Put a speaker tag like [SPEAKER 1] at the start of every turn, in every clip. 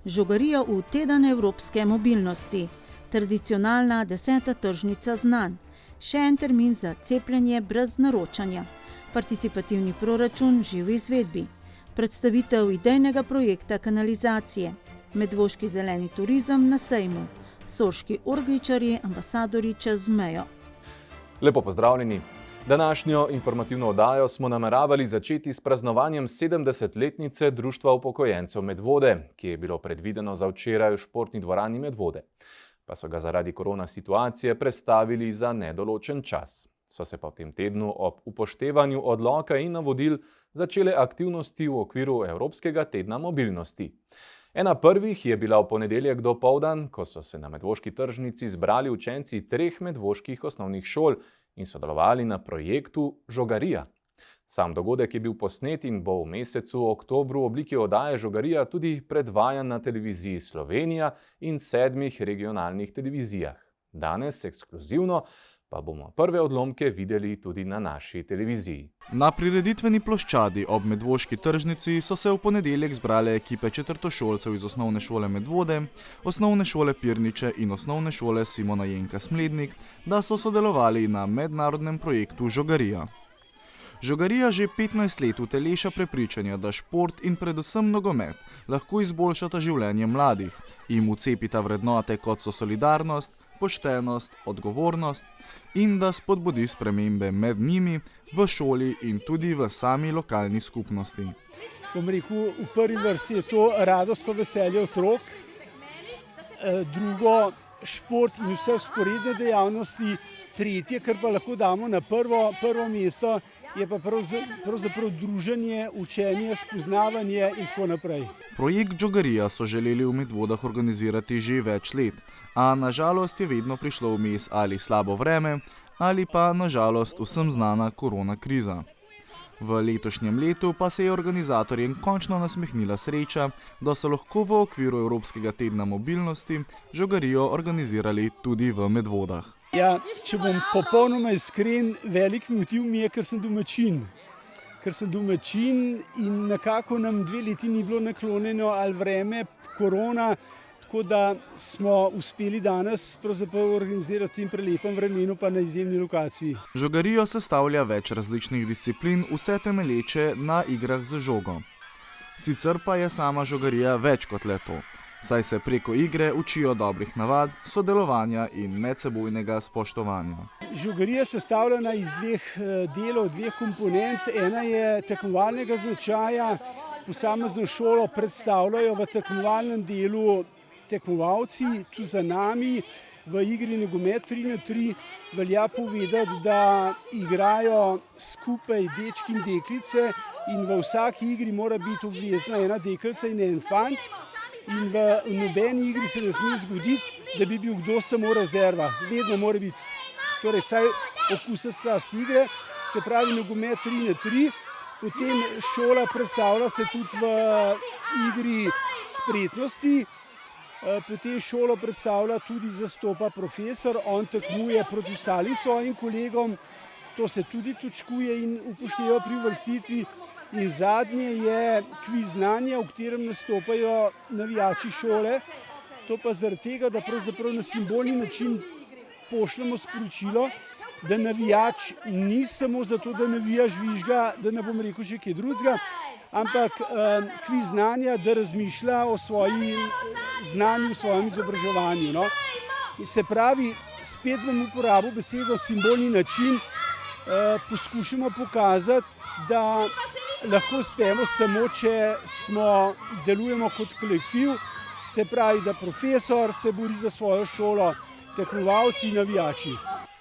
[SPEAKER 1] Žogarija v teden evropske mobilnosti, tradicionalna 10. tržnica znanj, še en termin za cepljenje brez naročanja, participativni proračun že v izvedbi, predstavitev idejnega projekta kanalizacije, medvoški zeleni turizem na sejmu, sorški orgličarji, ambasadorji čez mejo.
[SPEAKER 2] Lepo pozdravljeni. Današnjo informativno oddajo smo nameravali začeti s praznovanjem 70-letnice Društva upokojencev Medvode, ki je bilo predvideno za včeraj v športni dvorani Medvode. Pa so ga zaradi korona situacije prestavili za nedoločen čas. So se pa v tem tednu ob upoštevanju odloka in navodil začele aktivnosti v okviru Evropskega tedna mobilnosti. Ena prvih je bila v ponedeljek dopoldan, ko so se na medvoški tržnici zbrali učenci 3 medvoških osnovnih šol in sodelovali na projektu Žogarija. Sam dogodek je bil posnet in bo v mesecu oktobru v obliki oddaje Žogarija tudi predvajan na televiziji Slovenija in 7 regionalnih televizijah. Danes ekskluzivno pa bomo prve odlomke videli tudi na naši televiziji.
[SPEAKER 3] Na prireditveni ploščadi ob medvoški tržnici so se v ponedeljek zbrale ekipe četrtošolcev iz osnovne šole Medvode, osnovne šole Pirniče in osnovne šole Simona Jenka Smlednik, da so sodelovali na mednarodnem projektu Žogarija. Žogarija že 15 let uteleša prepričanja, da šport in predvsem nogomet lahko izboljšata življenje mladih, jim vcepita vrednote kot so solidarnost, poštenost, odgovornost in da spodbudi spremembe med njimi, v šoli in tudi v sami lokalni skupnosti.
[SPEAKER 4] Bom rekel, v prvi vrsti je to radost pa veselje otrok, drugo šport in vse vzporedne dejavnosti, tretje, kar pa lahko damo na prvo mesto, je pa pravzaprav druženje, učenje, spoznavanje in tako naprej.
[SPEAKER 3] Projekt Žogarija so želeli v Medvodah organizirati že več let, a nažalost je vedno prišlo vmes ali slabo vreme, ali pa nažalost vsem znana korona kriza. V letošnjem letu pa se je organizatorjem končno nasmehnila sreča, da so lahko v okviru Evropskega tedna mobilnosti Žogarijo organizirali tudi v Medvodah.
[SPEAKER 4] Ja, če bom popolnoma iskren, velik motiv mi je, ker sem domačin. Ker sem domačin in nekako nam 2 leti ni bilo naklonjeno ali vreme, korona, tako da smo uspeli danes pravzaprav organizirati v tem prelepem vremenu pa na izjemni lokaciji.
[SPEAKER 3] Žogarijo sestavlja več različnih disciplin, vse temelječe na igrah z žogo. Sicer pa je sama Žogarija več kot le to, saj se preko igre učijo dobrih navad, sodelovanja in medsebojnega spoštovanja.
[SPEAKER 4] Žogarija je sestavljena iz 2 delov, 2 komponent. Ena je tekmovalnega značaja, posamezno šolo predstavljajo v tekmovalnem delu tekmovalci, tu za nami, v igri nogomet 3x3 velja povedati, da igrajo skupaj dečki in deklice in v vsaki igri mora biti obvezno ena deklica in en fant. In v nobeni igri se ne sme zgoditi, da bi bil kdo samo rezerva. Vedno mora biti, torej vsaj okusnost igre, se pravi nogomet 3x3, potem šola predstavlja se tudi v igri spretnosti, potem šolo predstavlja tudi zastopa profesor, on tekmuje proti ostalim svojim kolegom, to se tudi točkuje in upošteva pri uvrstitvi. In zadnje je kviz znanja, v katerem nastopajo navijači šole. To pa zaradi tega, da pravzaprav na simbolni način pošljemo sporočilo, da navijač ni samo zato, da navija žvižga, da ne bom rekel še kaj drugega, ampak kviz znanja, da razmišlja o svojem znanju, o svojem izobraževanju. No. In se pravi, spet bom uporabil besedo simbolni način, poskušamo pokazati, da lahko uspemo samo, če delujemo kot kolektiv, se pravi, da profesor se bori za svojo šolo, tekmovalci in navijači.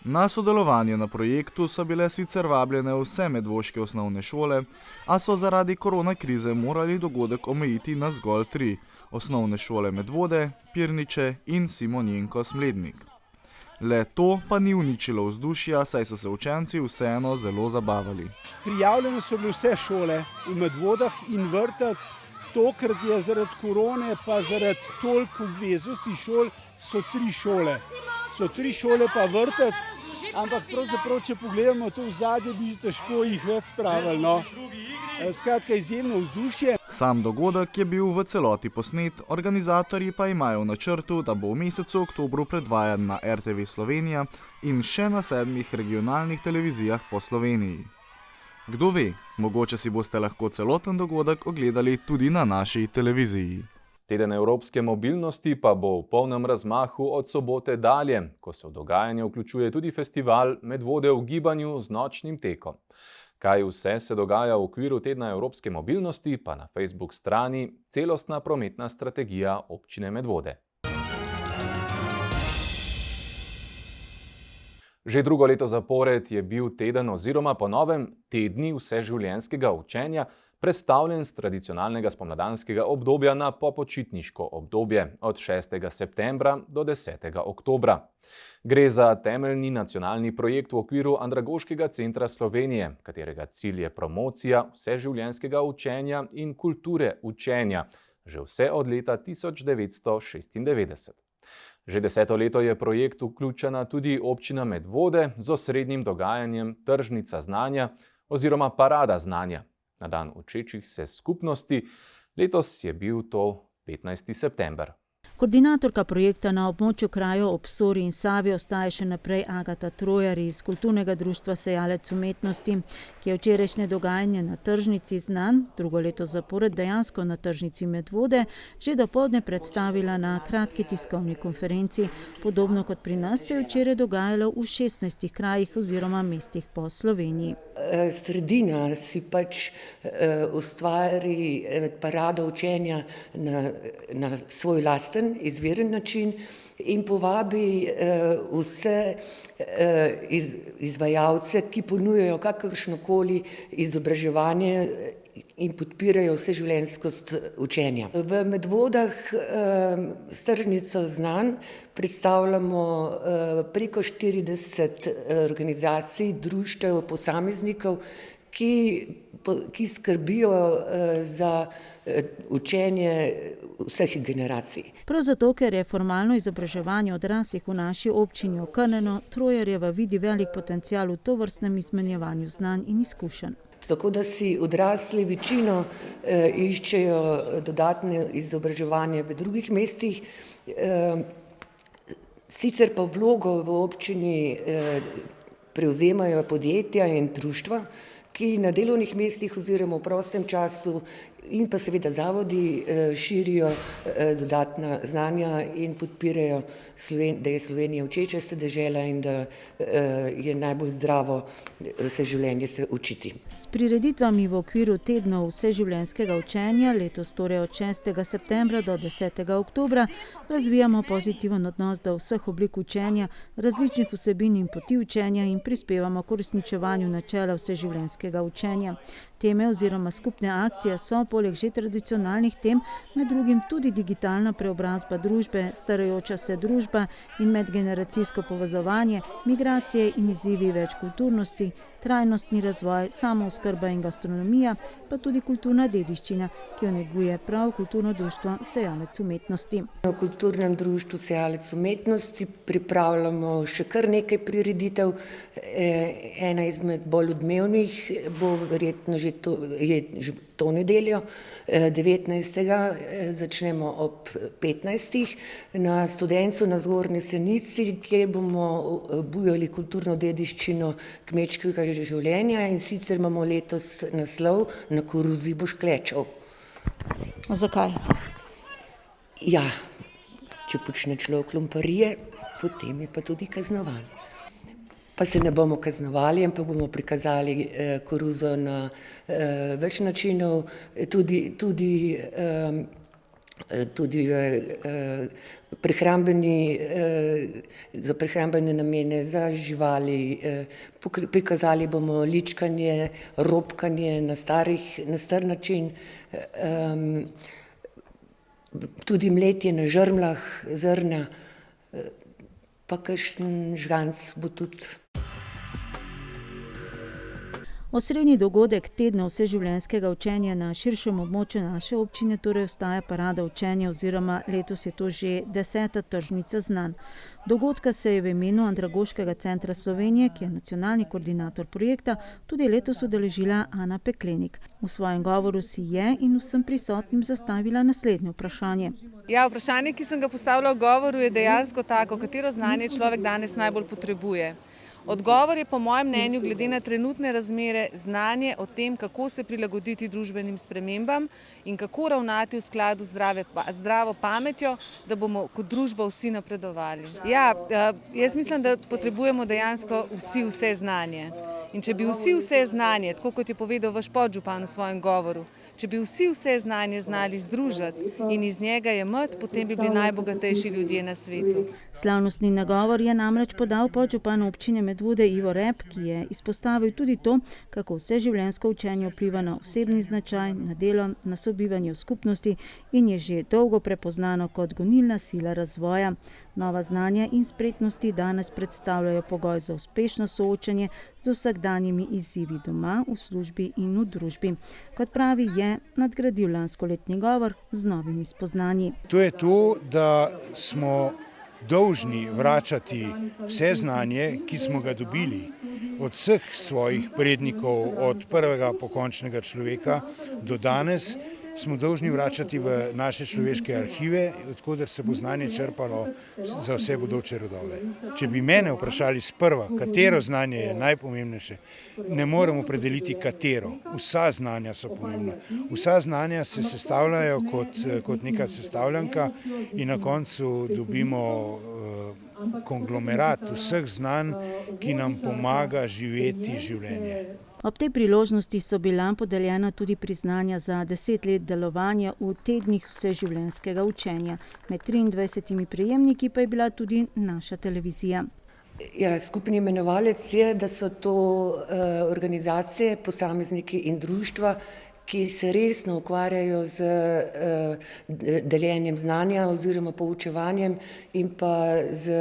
[SPEAKER 3] Na sodelovanje na projektu so bile sicer vabljene vse medvoške osnovne šole, a so zaradi korona krize morali dogodek omejiti na zgolj 3, osnovne šole Medvode, Pirniče in Simon Jenko Smlednik. Le to pa ni uničilo vzdušja, saj so se učenci vseeno zelo zabavali.
[SPEAKER 4] Prijavljene so bile vse šole v Medvodah in vrtec. Tokrat je zaradi korone pa zaradi toliko obveznosti šol so 3 šole. So 3 šole pa vrtec, ampak pravzaprav, če pogledamo to v zadnje, bi težko jih več spravili. No. Skratka, izjemno vzdušje.
[SPEAKER 3] Sam dogodek je bil v celoti posnet, organizatorji pa imajo v načrtu, da bo v mesecu oktobru predvajan na RTV Slovenija in še na 7 regionalnih televizijah po Sloveniji. Kdo ve, mogoče si boste lahko celoten dogodek ogledali tudi na naši televiziji.
[SPEAKER 2] Teden evropske mobilnosti pa bo v polnem razmahu od sobote dalje, ko se v dogajanje vključuje tudi festival Medvode v gibanju z nočnim tekom. Kaj vse se dogaja v okviru tedna evropske mobilnosti, pa na Facebook strani Celostna prometna strategija občine Medvode. Že drugo leto zapored je bil teden oziroma po novem tedni vseživljenjskega učenja prestavljen z tradicionalnega spomladanskega obdobja na popočitniško obdobje od 6. septembra do 10. oktobra. Gre za temeljni nacionalni projekt v okviru Andragoškega centra Slovenije, katerega cilj je promocija vseživljenjskega učenja in kulture učenja, že vse od leta 1996. Že 10. leto je projekt vključena tudi občina Medvode z osrednjim dogajanjem Tržnica znanja oziroma Parada znanja. Na dan učečih se skupnosti, letos je bil to 15. september.
[SPEAKER 1] Koordinatorka projekta na območju krajev ob Sori in Savi ostaja še naprej Agata Trojar iz Kulturnega društva Sejalec umetnosti, ki je včerajšnje dogajanje na tržnici znanj, drugo leto zapored dejansko na tržnici Medvode, že dopoldne predstavila na kratki tiskovni konferenci. Podobno kot pri nas se je včeraj dogajalo v 16 krajih oziroma mestih po Sloveniji.
[SPEAKER 5] Sredina si pač ustvari parado učenja na svoj lasten, izviren način in povabi vse izvajalce, ki ponujajo kakršnokoli izobraževanje in podpirajo vseživljenjskost učenja. V Medvodah s tržnico znanj predstavljamo preko 40 organizacij, društev, posameznikov, ki skrbijo za učenje vseh generacij.
[SPEAKER 1] Prav zato, ker je formalno izobraževanje odraslih v naši občini okrnjeno, Trojarjeva vidi velik potencial v tovrstnem izmenjevanju znanj in izkušenj.
[SPEAKER 5] Tako da si odrasli večino iščejo dodatne izobraževanje v drugih mestih, sicer pa vlogo v občini prevzemajo podjetja in društva, ki na delovnih mestih oziroma v prostem času in pa seveda zavodi širijo dodatna znanja in podpirajo, da je Slovenija učeča dežela in da je najbolj zdravo vse življenje se učiti.
[SPEAKER 1] S prireditvami v okviru tednov vseživljenjskega učenja, letos torej od 6. septembra do 10. oktobra, razvijamo pozitiven odnos do vseh oblik učenja, različnih vsebin in poti učenja in prispevamo k uresničevanju načela vseživljenjskega učenja. Teme oziroma skupne akcije so poleg že tradicionalnih tem med drugim tudi digitalna preobrazba družbe, starajoča se družba in medgeneracijsko povezovanje, migracije in izzivi večkulturnosti, trajnostni razvoj, samooskrba in gastronomija, pa tudi kulturna dediščina, ki jo neguje prav Kulturno društvo Sejalec umetnosti.
[SPEAKER 5] V Kulturnem društvu Sejalec umetnosti pripravljamo še kar nekaj prireditev. Ena izmed bolj odmevnih bo verjetno že to nedeljo, 19. začnemo ob 15. na Studencu na Zgornji Senici, kjer bomo bujali kulturno dediščino kmečkega življenja in sicer imamo letos naslov Na koruzi boš klečal.
[SPEAKER 1] Zakaj?
[SPEAKER 5] Ja, če počne človek lumparije, potem je pa tudi kaznovan. Pa se ne bomo kaznovali, ampak bomo prikazali koruzo na več načinov, tudi za prehrambene namene, za živali. Prikazali bomo ličkanje, ropkanje na star način, tudi mletje na žrmlah, zrna, pa kakšen žganc bo tudi.
[SPEAKER 1] Osrednji dogodek tedna vseživljenjskega učenja na širšem območju naše občine torej ostaja parada učenja oziroma letos je to že 10. tržnica znanj. Dogodka se je v imenu Andragoškega centra Slovenije, ki je nacionalni koordinator projekta, tudi letos udeležila Ana Peklenik. V svojem govoru si je in vsem prisotnim zastavila naslednje vprašanje.
[SPEAKER 6] Ja, vprašanje, ki sem ga postavila v govoru, je dejansko tako, katero znanje človek danes najbolj potrebuje. Odgovor je po mojem mnenju glede na trenutne razmere znanje o tem, kako se prilagoditi družbenim spremembam in kako ravnati v skladu z zdravo pametjo, da bomo kot družba vsi napredovali. Ja, jaz mislim, da potrebujemo dejansko vsi vse znanje. In če bi vsi vse znanje, tako kot je povedal vaš podžupan v svojem govoru, če bi vsi vse znanje znali združiti in iz njega jemati, potem bi bili najbogatejši ljudje na svetu.
[SPEAKER 1] Slavnostni nagovor je namreč podal podžupan občine Medvode Ivo Rep, ki je izpostavil tudi to, kako vseživljenjsko učenje vpliva na osebni značaj, na delo, na sobivanje v skupnosti in je že dolgo prepoznano kot gonilna sila razvoja. Nova znanja in spretnosti danes predstavljajo pogoj za uspešno soočanje z vsakdanjimi izzivi doma, v službi in v družbi. Kot pravi, je nadgradil lanskoletni govor z novimi spoznanji.
[SPEAKER 7] To je to, da smo dolžni vračati vse znanje, ki smo ga dobili od vseh svojih prednikov, od prvega pokončnega človeka do danes, smo dolžni vračati v naše človeške arhive, odkoder se bo znanje črpalo za vse bodoče rodove. Če bi mene vprašali sprva, katero znanje je najpomembnejše, ne morem opredeliti katero. Vsa znanja so pomembna. Vsa znanja se sestavljajo kot neka sestavljanka in na koncu dobimo konglomerat vseh znanj, ki nam pomaga živeti življenje.
[SPEAKER 1] Ob tej priložnosti so bila podeljena tudi priznanja za 10 let delovanja v tednih vseživljenjskega učenja. Med 23 prejemniki pa je bila tudi naša televizija.
[SPEAKER 5] Ja, skupni imenovalec je, da so to organizacije, posamezniki in društva, ki se resno ukvarjajo z deljenjem znanja oziroma poučevanjem in pa z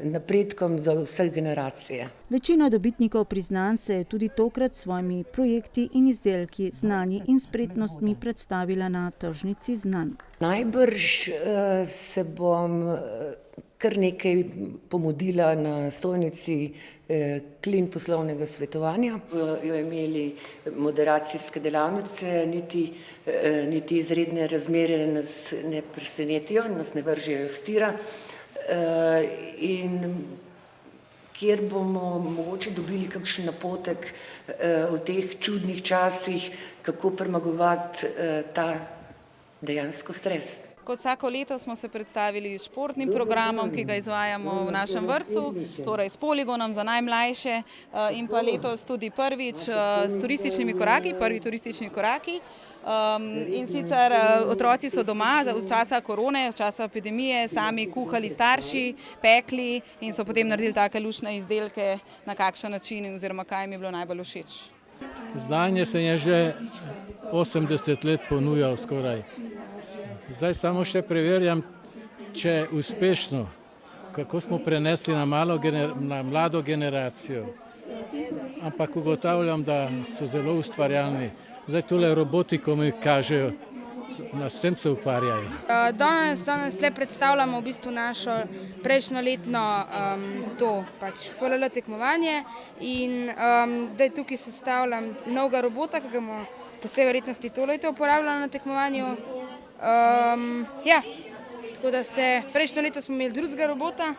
[SPEAKER 5] napredkom za vse generacije.
[SPEAKER 1] Večina dobitnikov priznanj se je tudi tokrat s svojimi projekti in izdelki, znanji in spretnostmi predstavila na tržnici znanj.
[SPEAKER 5] Najbrž se bom kar nekaj pomodila na stojnici klin poslovnega svetovanja. Jo imeli moderacijske delavnice, niti izredne razmere nas ne presenetijo, nas ne vržejo s tira. In kjer bomo mogoče dobili kakšen napotek v teh čudnih časih, kako premagovati ta dejansko stres.
[SPEAKER 6] Kot vsako leto smo se predstavili s športnim programom, ki ga izvajamo v našem vrtcu, torej s poligonom za najmlajše in pa letos tudi prvič s turističnimi koraki, prvi turistični koraki. In sicer otroci so doma v časa korone, v časa epidemije, sami kuhali starši, pekli in so potem naredili take luštne izdelke, na kakšen način oziroma kaj jim je bilo najbolj všeč.
[SPEAKER 8] Znanje se je že 80 let ponujal skoraj. Zdaj samo še preverjam, če uspešno, kako smo prenesli na mlado generacijo. Ampak ugotavljam, da so zelo ustvarjalni. Zdaj tule robotiko mi kažejo, s tem se ukvarjajo.
[SPEAKER 9] Danes le predstavljamo v bistvu našo prejšnjoletno FLL tekmovanje in zdaj tukaj sestavljam novega robota, ki ga bomo po vsej verjetnosti to leto uporabljali na tekmovanju. Tako da prejšnjo leto smo imeli drugega robota,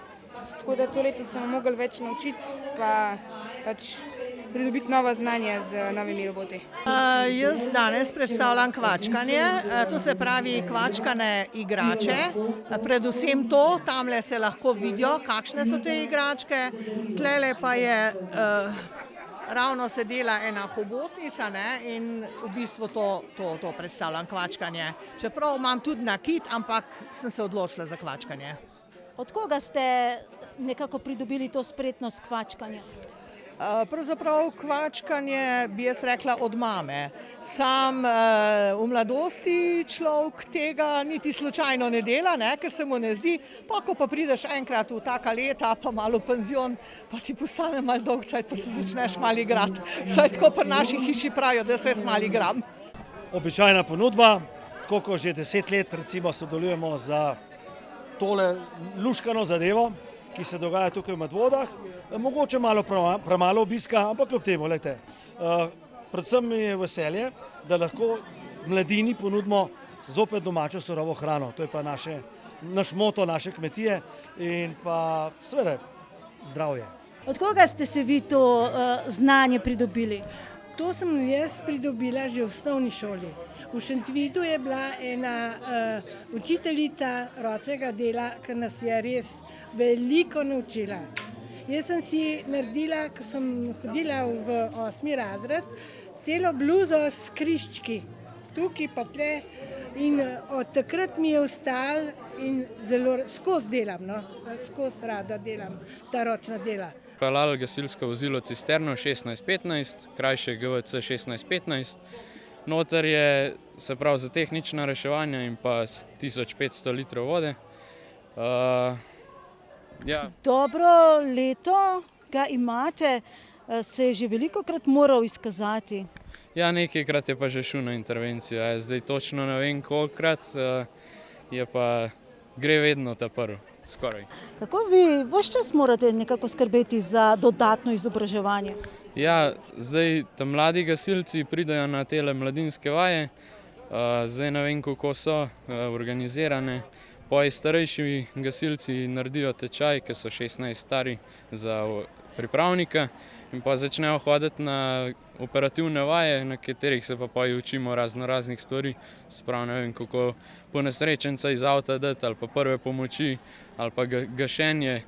[SPEAKER 9] tako da to leto smo mogli več naučiti, pa pač pridobiti nova znanja z novimi roboti.
[SPEAKER 10] Jaz danes predstavljam kvačkanje, to se pravi kvačkane igrače, predvsem to, tamle se lahko vidijo, kakšne so te igračke, tlele pa je ravno se dela ena hobotnica in v bistvu to predstavljam kvačkanje. Čeprav imam tudi nakit, ampak sem se odločila za kvačkanje.
[SPEAKER 11] Od koga ste nekako pridobili to spretnost kvačkanja?
[SPEAKER 10] Pravzaprav kvačkanje bi jaz rekla od mame. Sam v mladosti človek tega niti slučajno ne dela, ne, ker se mu ne zdi. Pa ko pa prideš enkrat v taka leta, pa malo v penzion, pa ti postane malo dolgcajt, pa se začneš malo igrati. Saj tako pri naši hiši pravijo, da se jaz malo igram.
[SPEAKER 11] Običajna ponudba, tako kot že 10 let recimo sodelujemo za tole luškano zadevo, ki se dogaja tukaj v Medvodah. Mogoče malo premalo obiska, ampak kljub temu, glejte, predvsem mi je veselje, da lahko mladini ponudimo zopet domačo surovo hrano. To je pa naš moto, naše kmetije in pa seveda zdravje.
[SPEAKER 1] Od koga ste se vi to znanje pridobili?
[SPEAKER 12] To sem jaz pridobila že v osnovni šoli. V Šentvidu je bila ena učiteljica ročnega dela, ki nas je res veliko naučila. Jaz sem si naredila, ko sem hodila v 8. razred, celo bluzo s križčki, tukaj pa tle, in od takrat mi je ostal in zelo skozi delam, no, skozi rada delam ta ročna dela.
[SPEAKER 13] Peljal gasilsko vozilo cisterno 1615, krajše GVC 1615. Noter je, se pravi, za tehnična reševanja in pa 1500 litrov vode. Ja.
[SPEAKER 1] Dobro leto ga imate, se je že velikokrat moral izkazati.
[SPEAKER 13] Ja, nekajkrat je pa že šel na intervencijo. Zdaj točno ne vem kolikokrat, je pa gre vedno ta prvi, skoraj.
[SPEAKER 1] Kako vi ves čas morate nekako skrbeti za dodatno izobraževanje?
[SPEAKER 13] Ja, zdaj tam mladi gasilci pridajo na tele mladinske vaje, zdaj ne vem, kako so organizirane. Poje starejši gasilci naredijo tečaj, ki so 16 stari za pripravnika in pa začnejo hoditi na operativne vaje, na katerih se pa poje učimo raznih stvari. Sprav ne vem, kako ponesrečenca iz avta dati ali pa prve pomoči ali pa gašenje.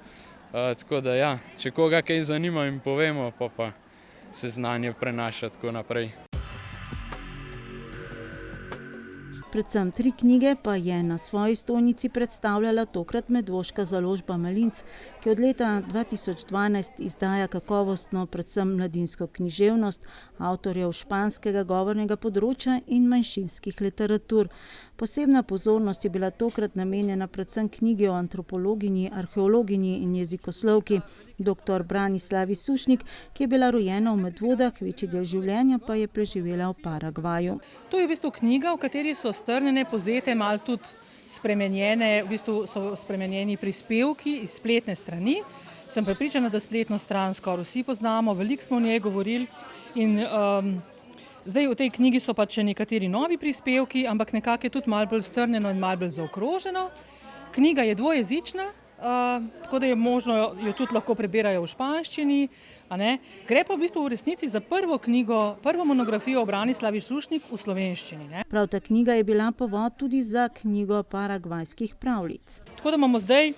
[SPEAKER 13] Tako da ja, če koga kaj zanima in povemo, pa se znanje prenaša tako naprej.
[SPEAKER 1] Predvsem 3 knjige pa je na svoji stojnici predstavljala tokrat medvoška založba Malinc, ki od leta 2012 izdaja kakovostno, predvsem mladinsko književnost avtorjev španskega govornega področja in manjšinskih literatur. Posebna pozornost je bila tokrat namenjena predvsem knjigi o antropologinji, arheologinji in jezikoslovki dr. Branislavi Sušnik, ki je bila rojena v Medvodah, večji del življenja pa je preživela v Paragvaju.
[SPEAKER 14] To je v bistvu knjiga, v kateri so strnjene, povzete, malo tudi spremenjene, v bistvu so spremenjeni prispevki iz spletne strani. Sem prepričana, da spletno stran skoraj vsi poznamo, veliko smo o njej govorili in zdaj v tej knjigi so pač še nekateri novi prispevki, ampak nekako je tudi malo bolj strnjeno in malo bolj zaokroženo. Knjiga je dvojezična, tako da je možno, jo tudi lahko prebirajo v španščini. Gre pa v bistvu v resnici za prvo knjigo, prvo monografijo o Branislavi Sušnik v slovenščini. Ne?
[SPEAKER 1] Prav ta knjiga je bila povod tudi za knjigo paragvajskih pravljic.
[SPEAKER 14] Tako da imamo zdaj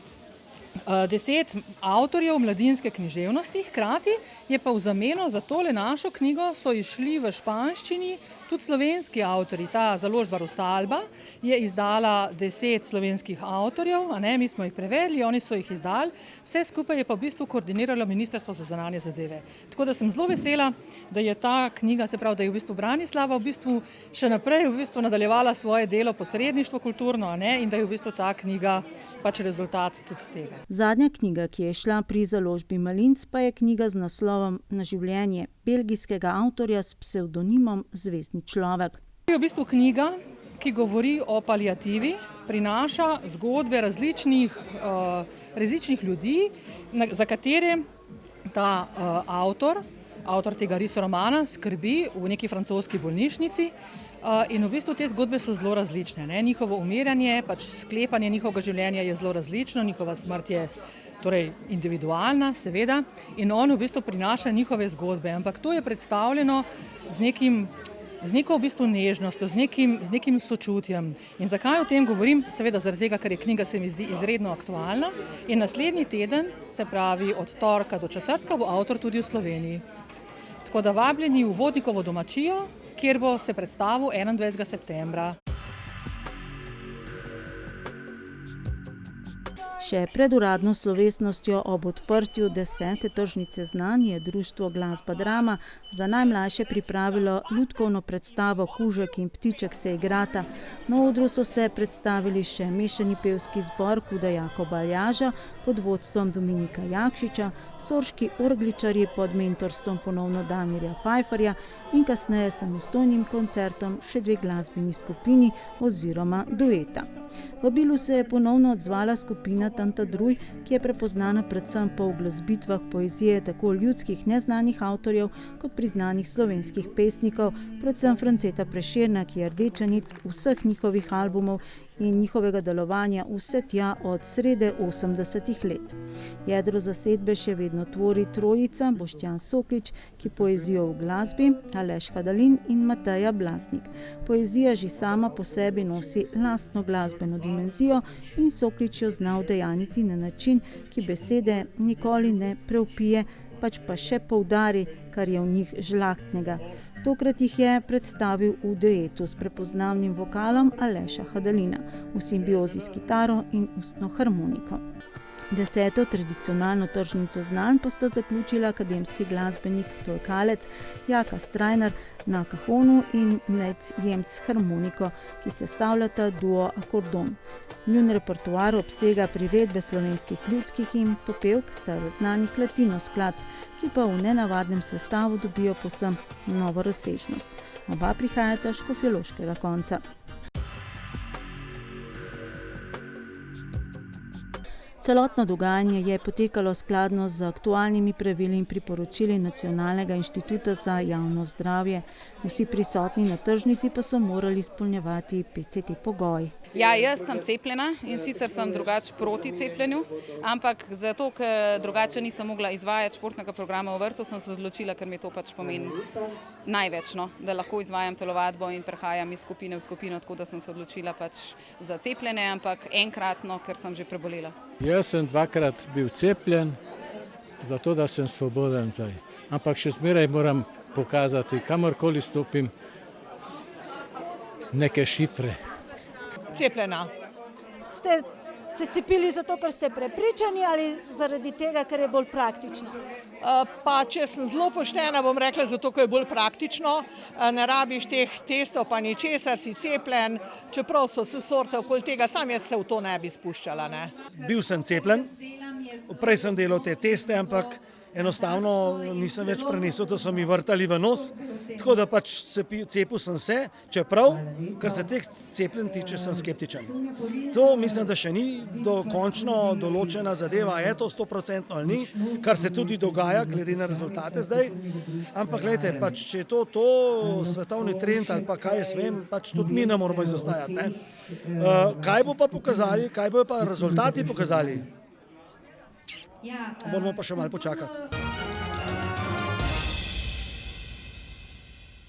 [SPEAKER 14] 10 avtorjev mladinske književnosti, hkrati je pa v zameno za tole našo knjigo so išli v španščini tudi slovenski avtorji. Ta založba Rosalba je izdala 10 slovenskih avtorjev, mi smo jih prevedli, oni so jih izdali, vse skupaj je pa v bistvu koordiniralo Ministrstvo za zunanje zadeve. Tako da sem zelo vesela, da je ta knjiga, se pravi, da je v bistvu Branislava v bistvu še naprej v bistvu nadaljevala svoje delo posredništvo kulturno, in da je v bistvu ta knjiga pač rezultat tudi tega.
[SPEAKER 1] Zadnja knjiga, ki je šla pri založbi Malinc, pa je knjiga z naslovom Na življenje belgijskega avtorja s psevdonimom Zvezdni človek.
[SPEAKER 14] To je v bistvu knjiga, ki govori o paliativi, prinaša zgodbe različnih ljudi, za katere ta avtor tega ristoromana skrbi v neki francoski bolnišnici. In v bistvu te zgodbe so zelo različne. Njihovo umiranje, pač sklepanje njihovega življenja je zelo različno, njihova smrt je torej individualna, seveda, in on v bistvu prinaša njihove zgodbe, ampak to je predstavljeno z neko v bistvu nežnostjo, z nekim sočutjem. In zakaj o tem govorim? Seveda zaradi tega, ker je knjiga se mi zdi izredno aktualna in naslednji teden, se pravi od torka do četrtka, bo avtor tudi v Sloveniji. Tako da vabljeni v Vodnikovo domačijo, kjer bo se predstavil 21. septembra.
[SPEAKER 1] Še pred uradno slovesnostjo ob odprtju 10. tržnice znanj je društvo Glasba Drama za najmlajše pripravilo lutkovno predstavo Kužek in ptiček se igrata. Na odru so se predstavili še mešani pevski zbor Kuda Jakoba Aljaža pod vodstvom Dominika Jakšiča, sorški orgličarji pod mentorstvom ponovno Damirja Pfeifferja in kasneje samostojnim koncertom še dve glasbeni skupini oziroma dueta. Vabilu se je ponovno odzvala skupina Tanta Druj, ki je prepoznana predvsem po uglasbitvah poezije tako ljudskih neznanih avtorjev kot priznanih slovenskih pesnikov, predvsem Franceta Prešerna, ki je rdeča nit vseh njihovih albumov in njihovega delovanja vse tja od srede 80. let. Jedro zasedbe še vedno tvori trojica Boštjan Soklič, ki poezijo v glasbi, Aleš Hadalin in Mateja Blasnik. Poezija že sama po sebi nosi lastno glasbeno dimenzijo in Soklič jo zna udejaniti na način, ki besede nikoli ne preupije, pač pa še poudari, kar je v njih žlahtnega. Tokrat jih je predstavil v duetu s prepoznavnim vokalom Aleša Hadalina, v simbiozi s kitaro in ustno harmoniko. 10. tradicionalno tržnico znanj pa sta zaključila akademski glasbenik, tolkalec Jaka Strajnar na kahonu in Nec Jemc harmoniko, ki sestavljata duo Akordon. Njun repertoar obsega priredbe slovenskih ljudskih in popevk ter znanih latino skladb, ki pa v nenavadnem sestavu dobijo povsem novo razsežnost. Oba prihajata s škofjeloškega konca. Celotno dogajanje je potekalo skladno z aktualnimi pravili in priporočili Nacionalnega inštituta za javno zdravje. Vsi prisotni na tržnici pa so morali izpolnjevati PCT pogoj.
[SPEAKER 15] Ja, jaz sem cepljena in sicer sem drugače proti cepljenju, ampak zato, ker drugače nisem mogla izvajati športnega programa v vrtcu, sem se odločila, ker mi to pač pomeni največ, da lahko izvajam telovadbo in prehajam iz skupine v skupino, tako da sem se odločila pač za cepljenje, ampak enkratno, ker sem že prebolela.
[SPEAKER 8] Jaz sem dvakrat bil cepljen, zato da sem svoboden zdaj. Ampak še zmeraj moram pokazati, kamorkoli stopim, neke šifre.
[SPEAKER 16] Cepljena.
[SPEAKER 17] Ste se cepili zato, ker ste prepričani ali zaradi tega, ker je bolj praktično?
[SPEAKER 16] Pa če sem zelo poštena, bom rekla zato, ker je bolj praktično. Ne rabiš teh testov, pa ničesar, si cepljen, čeprav so se sorte okoli tega, sam jaz se v to ne bi spuščala. Ne?
[SPEAKER 11] Bil sem cepljen, prej sem delal te teste, ampak enostavno nisem več prenesel, da so mi vrtali v nos, tako da pač cepil sem se, čeprav, kar se teh cepljenj tiče, sem skeptičen. To mislim, da še ni dokončno določena zadeva, je to 100% ali ni, kar se tudi dogaja, glede na rezultate zdaj, ampak gledajte, pač, če je to svetovni trend ali pa kaj jaz vem, pač tudi mi ne moramo izostajati. Ne? Kaj bo pa pokazali, kaj bo pa rezultati pokazali? Moramo pa še malo počakati.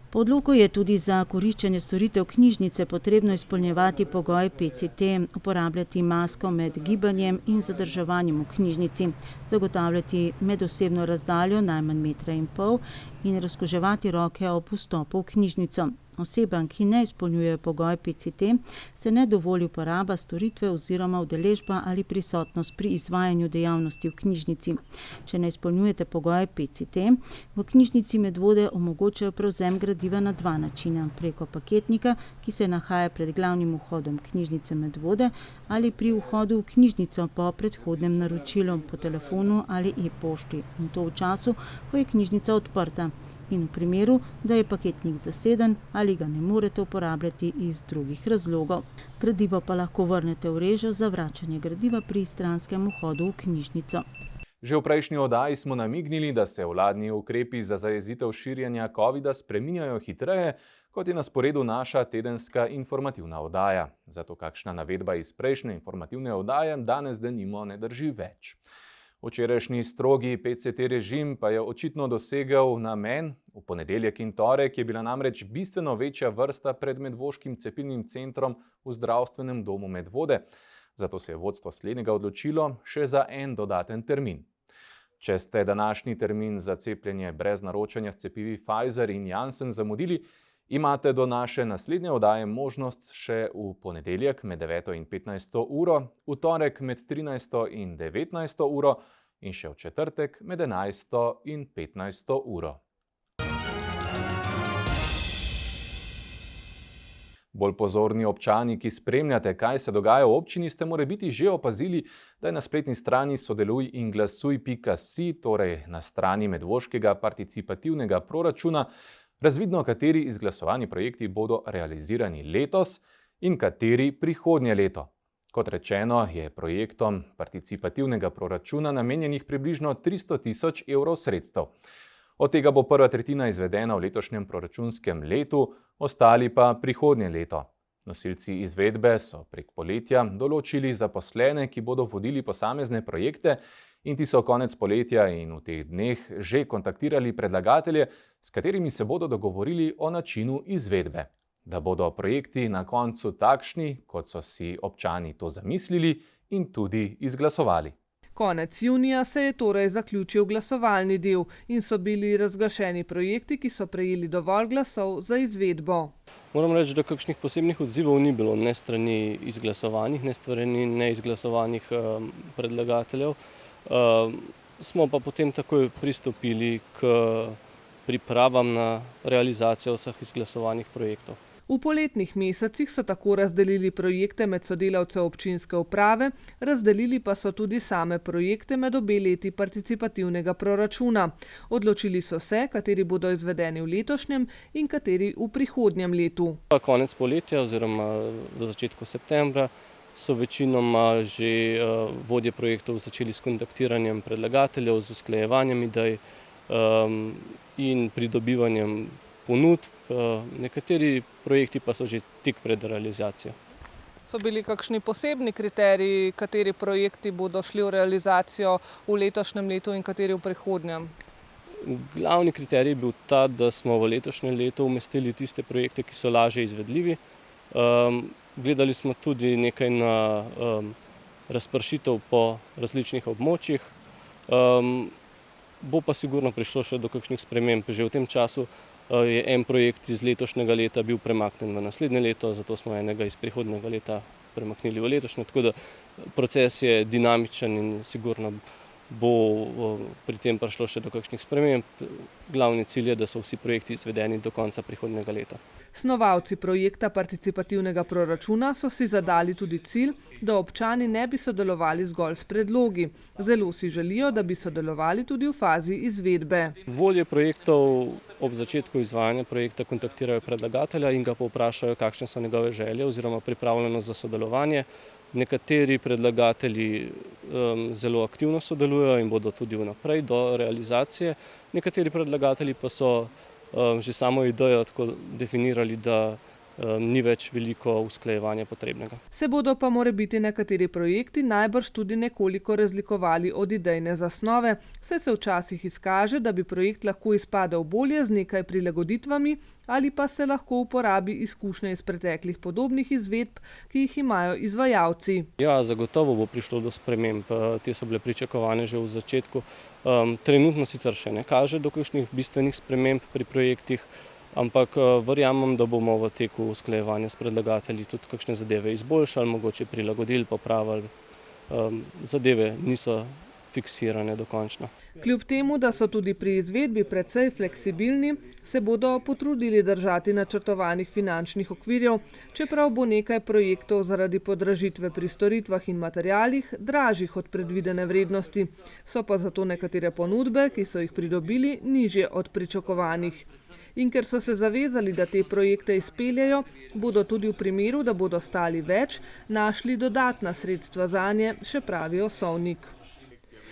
[SPEAKER 1] Po odloku je tudi za koriščenje storitev knjižnice potrebno izpolnjevati pogoj PCT, uporabljati masko med gibanjem in zadrževanjem v knjižnici, zagotavljati medosebno razdaljo najmanj 1,5 m in razkuževati roke ob vstopu v knjižnico. Osebam, ki ne izpolnjujejo pogoj PCT, se ne dovoli uporaba storitve oziroma udeležba ali prisotnost pri izvajanju dejavnosti v knjižnici. Če ne izpolnjujete pogoje PCT, v knjižnici Medvode omogočajo prevzem gradiva na dva načina, preko paketnika, ki se nahaja pred glavnim vhodom knjižnice Medvode, ali pri vhodu v knjižnico po predhodnem naročilu po telefonu ali e-pošti, in to v času, ko je knjižnica odprta. In v primeru, da je paketnik zaseden ali ga ne morete uporabljati iz drugih razlogov. Gradivo pa lahko vrnete v režo za vračanje gradiva pri stranskem vhodu v knjižnico.
[SPEAKER 2] Že v prejšnji oddaji smo namignili, da se vladni ukrepi za zajezitev širjenja covida spreminjajo hitreje, kot je na sporedu naša tedenska informativna oddaja. Zato kakšna navedba iz prejšnje informativne oddaje danes denimo ne drži več. Včerajšnji strogi PCT režim pa je očitno dosegel namen. V ponedeljek in torek je bila namreč bistveno večja vrsta pred medvoškim cepilnim centrom v zdravstvenem domu Medvode. Zato se je vodstvo slednjega odločilo še za en dodaten termin. Če ste današnji termin za cepljenje brez naročanja s cepivi Pfizer in Janssen zamudili, Imate do naše naslednje oddaje možnost še v ponedeljek med 9 in 15 uro, v torek med 13 in 19 uro in še v četrtek med 11 in 15 uro. Bolj pozorni občani, ki spremljate, kaj se dogaja v občini, ste morebiti že opazili, da je na spletni strani sodeluj-in-glasuj.si, torej na strani medvoškega participativnega proračuna, razvidno, kateri izglasovani projekti bodo realizirani letos in kateri prihodnje leto. Kot rečeno, je projektom participativnega proračuna namenjenih približno 300 000 evrov sredstev. Od tega bo prva tretjina izvedena v letošnjem proračunskem letu, ostali pa prihodnje leto. Nosilci izvedbe so prek poletja določili zaposlene, ki bodo vodili posamezne projekte, in ti so konec poletja in v teh dneh že kontaktirali predlagatelje, s katerimi se bodo dogovorili o načinu izvedbe. Da bodo projekti na koncu takšni, kot so si občani to zamislili in tudi izglasovali.
[SPEAKER 6] Konec junija se je torej zaključil glasovalni del in so bili razglašeni projekti, ki so prejeli dovolj glasov za izvedbo.
[SPEAKER 18] Moram reči, da kakšnih posebnih odzivov ni bilo, ne strani izglasovanih, ne strani neizglasovanih predlagateljev. Smo pa potem takoj pristopili k pripravam na realizacijo vseh izglasovanih projektov.
[SPEAKER 6] V poletnih mesecih so tako razdelili projekte med sodelavce občinske uprave, razdelili pa so tudi same projekte med obe leti participativnega proračuna. Odločili so se, kateri bodo izvedeni v letošnjem in kateri v prihodnjem letu.
[SPEAKER 18] Konec poletja oziroma v začetku septembra so večinoma že vodje projektov začeli s kontaktiranjem predlagateljev, z usklajevanjem idej in pridobivanjem ponudb. Nekateri projekti pa so že tik pred realizacijo.
[SPEAKER 6] So bili kakšni posebni kriteriji, kateri projekti bodo šli v realizacijo v letošnjem letu in kateri v prihodnjem?
[SPEAKER 18] Glavni kriterij je bil ta, da smo v letošnjem letu umestili tiste projekte, ki so lažje izvedljivi. Gledali smo tudi nekaj na razpršitev po različnih območjih. Bo pa sigurno prišlo še do kakšnih sprememb. Že v tem času je en projekt iz letošnjega leta bil premaknjen v naslednje leto, zato smo enega iz prihodnjega leta premaknili v letošnje. Tako da proces je dinamičen in sigurno bo pri tem prišlo še do kakšnih sprememb. Glavni cilj je, da so vsi projekti izvedeni do konca prihodnjega leta.
[SPEAKER 6] Snovalci projekta participativnega proračuna so si zadali tudi cilj, da občani ne bi sodelovali zgolj s predlogi. Zelo si želijo, da bi sodelovali tudi v fazi izvedbe.
[SPEAKER 18] Vodje projektov ob začetku izvajanja projekta kontaktirajo predlagatelja in ga povprašajo, kakšne so njegove želje oziroma pripravljenost za sodelovanje. Nekateri predlagatelji zelo aktivno sodelujejo in bodo tudi vnaprej do realizacije. Nekateri predlagatelji pa so že samo idejo tako definirali, da ni več veliko usklajevanja potrebnega.
[SPEAKER 6] Se bodo pa morebiti nekateri projekti najbrž tudi nekoliko razlikovali od idejne zasnove, saj se včasih izkaže, da bi projekt lahko izpadel bolje z nekaj prilagoditvami ali pa se lahko uporabi izkušnje iz preteklih podobnih izvedb, ki jih imajo izvajalci.
[SPEAKER 18] Ja, zagotovo bo prišlo do sprememb. Te so bile pričakovane že v začetku. Trenutno sicer še ne kaže do kakšnih bistvenih sprememb pri projektih, ampak verjamem, da bomo v teku usklajevanja s predlagatelji tudi kakšne zadeve izboljšali, mogoče prilagodili, popravili. Zadeve niso fiksirane dokončno.
[SPEAKER 6] Kljub temu, da so tudi pri izvedbi precej fleksibilni, se bodo potrudili držati načrtovanih finančnih okvirjev, čeprav bo nekaj projektov zaradi podražitve pri storitvah in materialih dražjih od predvidene vrednosti. So pa zato nekatere ponudbe, ki so jih pridobili, nižje od pričakovanih. In ker so se zavezali, da te projekte izpeljejo, bodo tudi v primeru, da bodo stali več, našli dodatna sredstva zanje, še pravi Osovnik.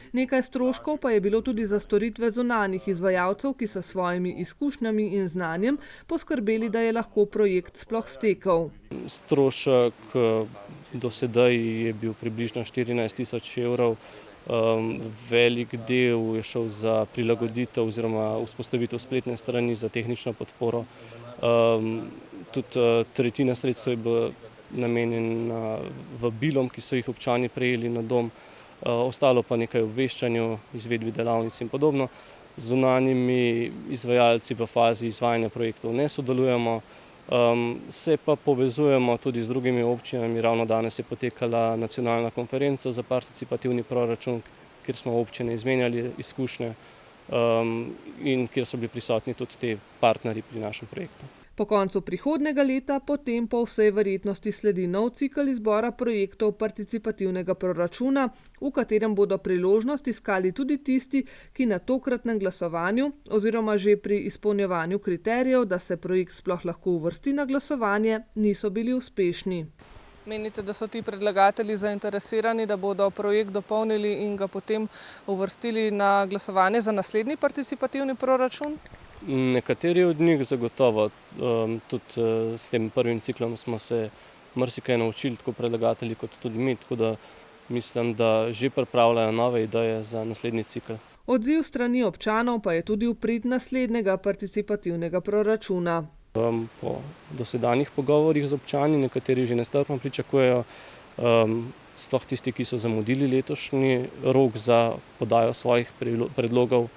[SPEAKER 6] Nekaj stroškov pa je bilo tudi za storitve zunanjih izvajalcev, ki so svojimi izkušnjami in znanjem poskrbeli, da je lahko projekt sploh stekel.
[SPEAKER 18] Strošek do sedaj je bil približno 14 000 evrov. Velik del je šel za prilagoditev oziroma vzpostavitev spletne strani za tehnično podporo. Tudi tretjina sredstev je bila namenjena vabilom, ki so jih občani prejeli na dom. Ostalo pa nekaj obveščanju, izvedbi delavnic in podobno. zunanjimi izvajalci v fazi izvajanja projektov ne sodelujemo. Se pa povezujemo tudi z drugimi občinami. Ravno danes je potekala nacionalna konferenca za participativni proračun, kjer smo občine izmenjali izkušnje in kjer so bili prisotni tudi ti partnerji pri našem projektu.
[SPEAKER 19] Po koncu prihodnjega leta potem po vsej verjetnosti sledi nov cikel izbora projektov participativnega proračuna, v katerem bodo priložnost iskali tudi tisti, ki na tokratnem glasovanju oziroma že pri izpolnjevanju kriterijev, da se projekt sploh lahko uvrsti na glasovanje, niso bili uspešni.
[SPEAKER 20] Menite, da so ti predlagatelji zainteresirani, da bodo projekt dopolnili in ga potem uvrstili na glasovanje za naslednji participativni proračun?
[SPEAKER 18] Nekateri od njih zagotovo, tudi s tem prvim ciklom smo se marsikaj naučili, tako predlagatelji kot tudi mi, tako da mislim, da že pripravljajo nove ideje za naslednji cikl.
[SPEAKER 19] Odziv strani občanov pa je tudi v prid naslednjega participativnega proračuna.
[SPEAKER 18] Po dosedanjih pogovorih z občani nekateri že nestrpno pričakujejo, sploh tisti, ki so zamudili letošnji rok za podajo svojih predlogov.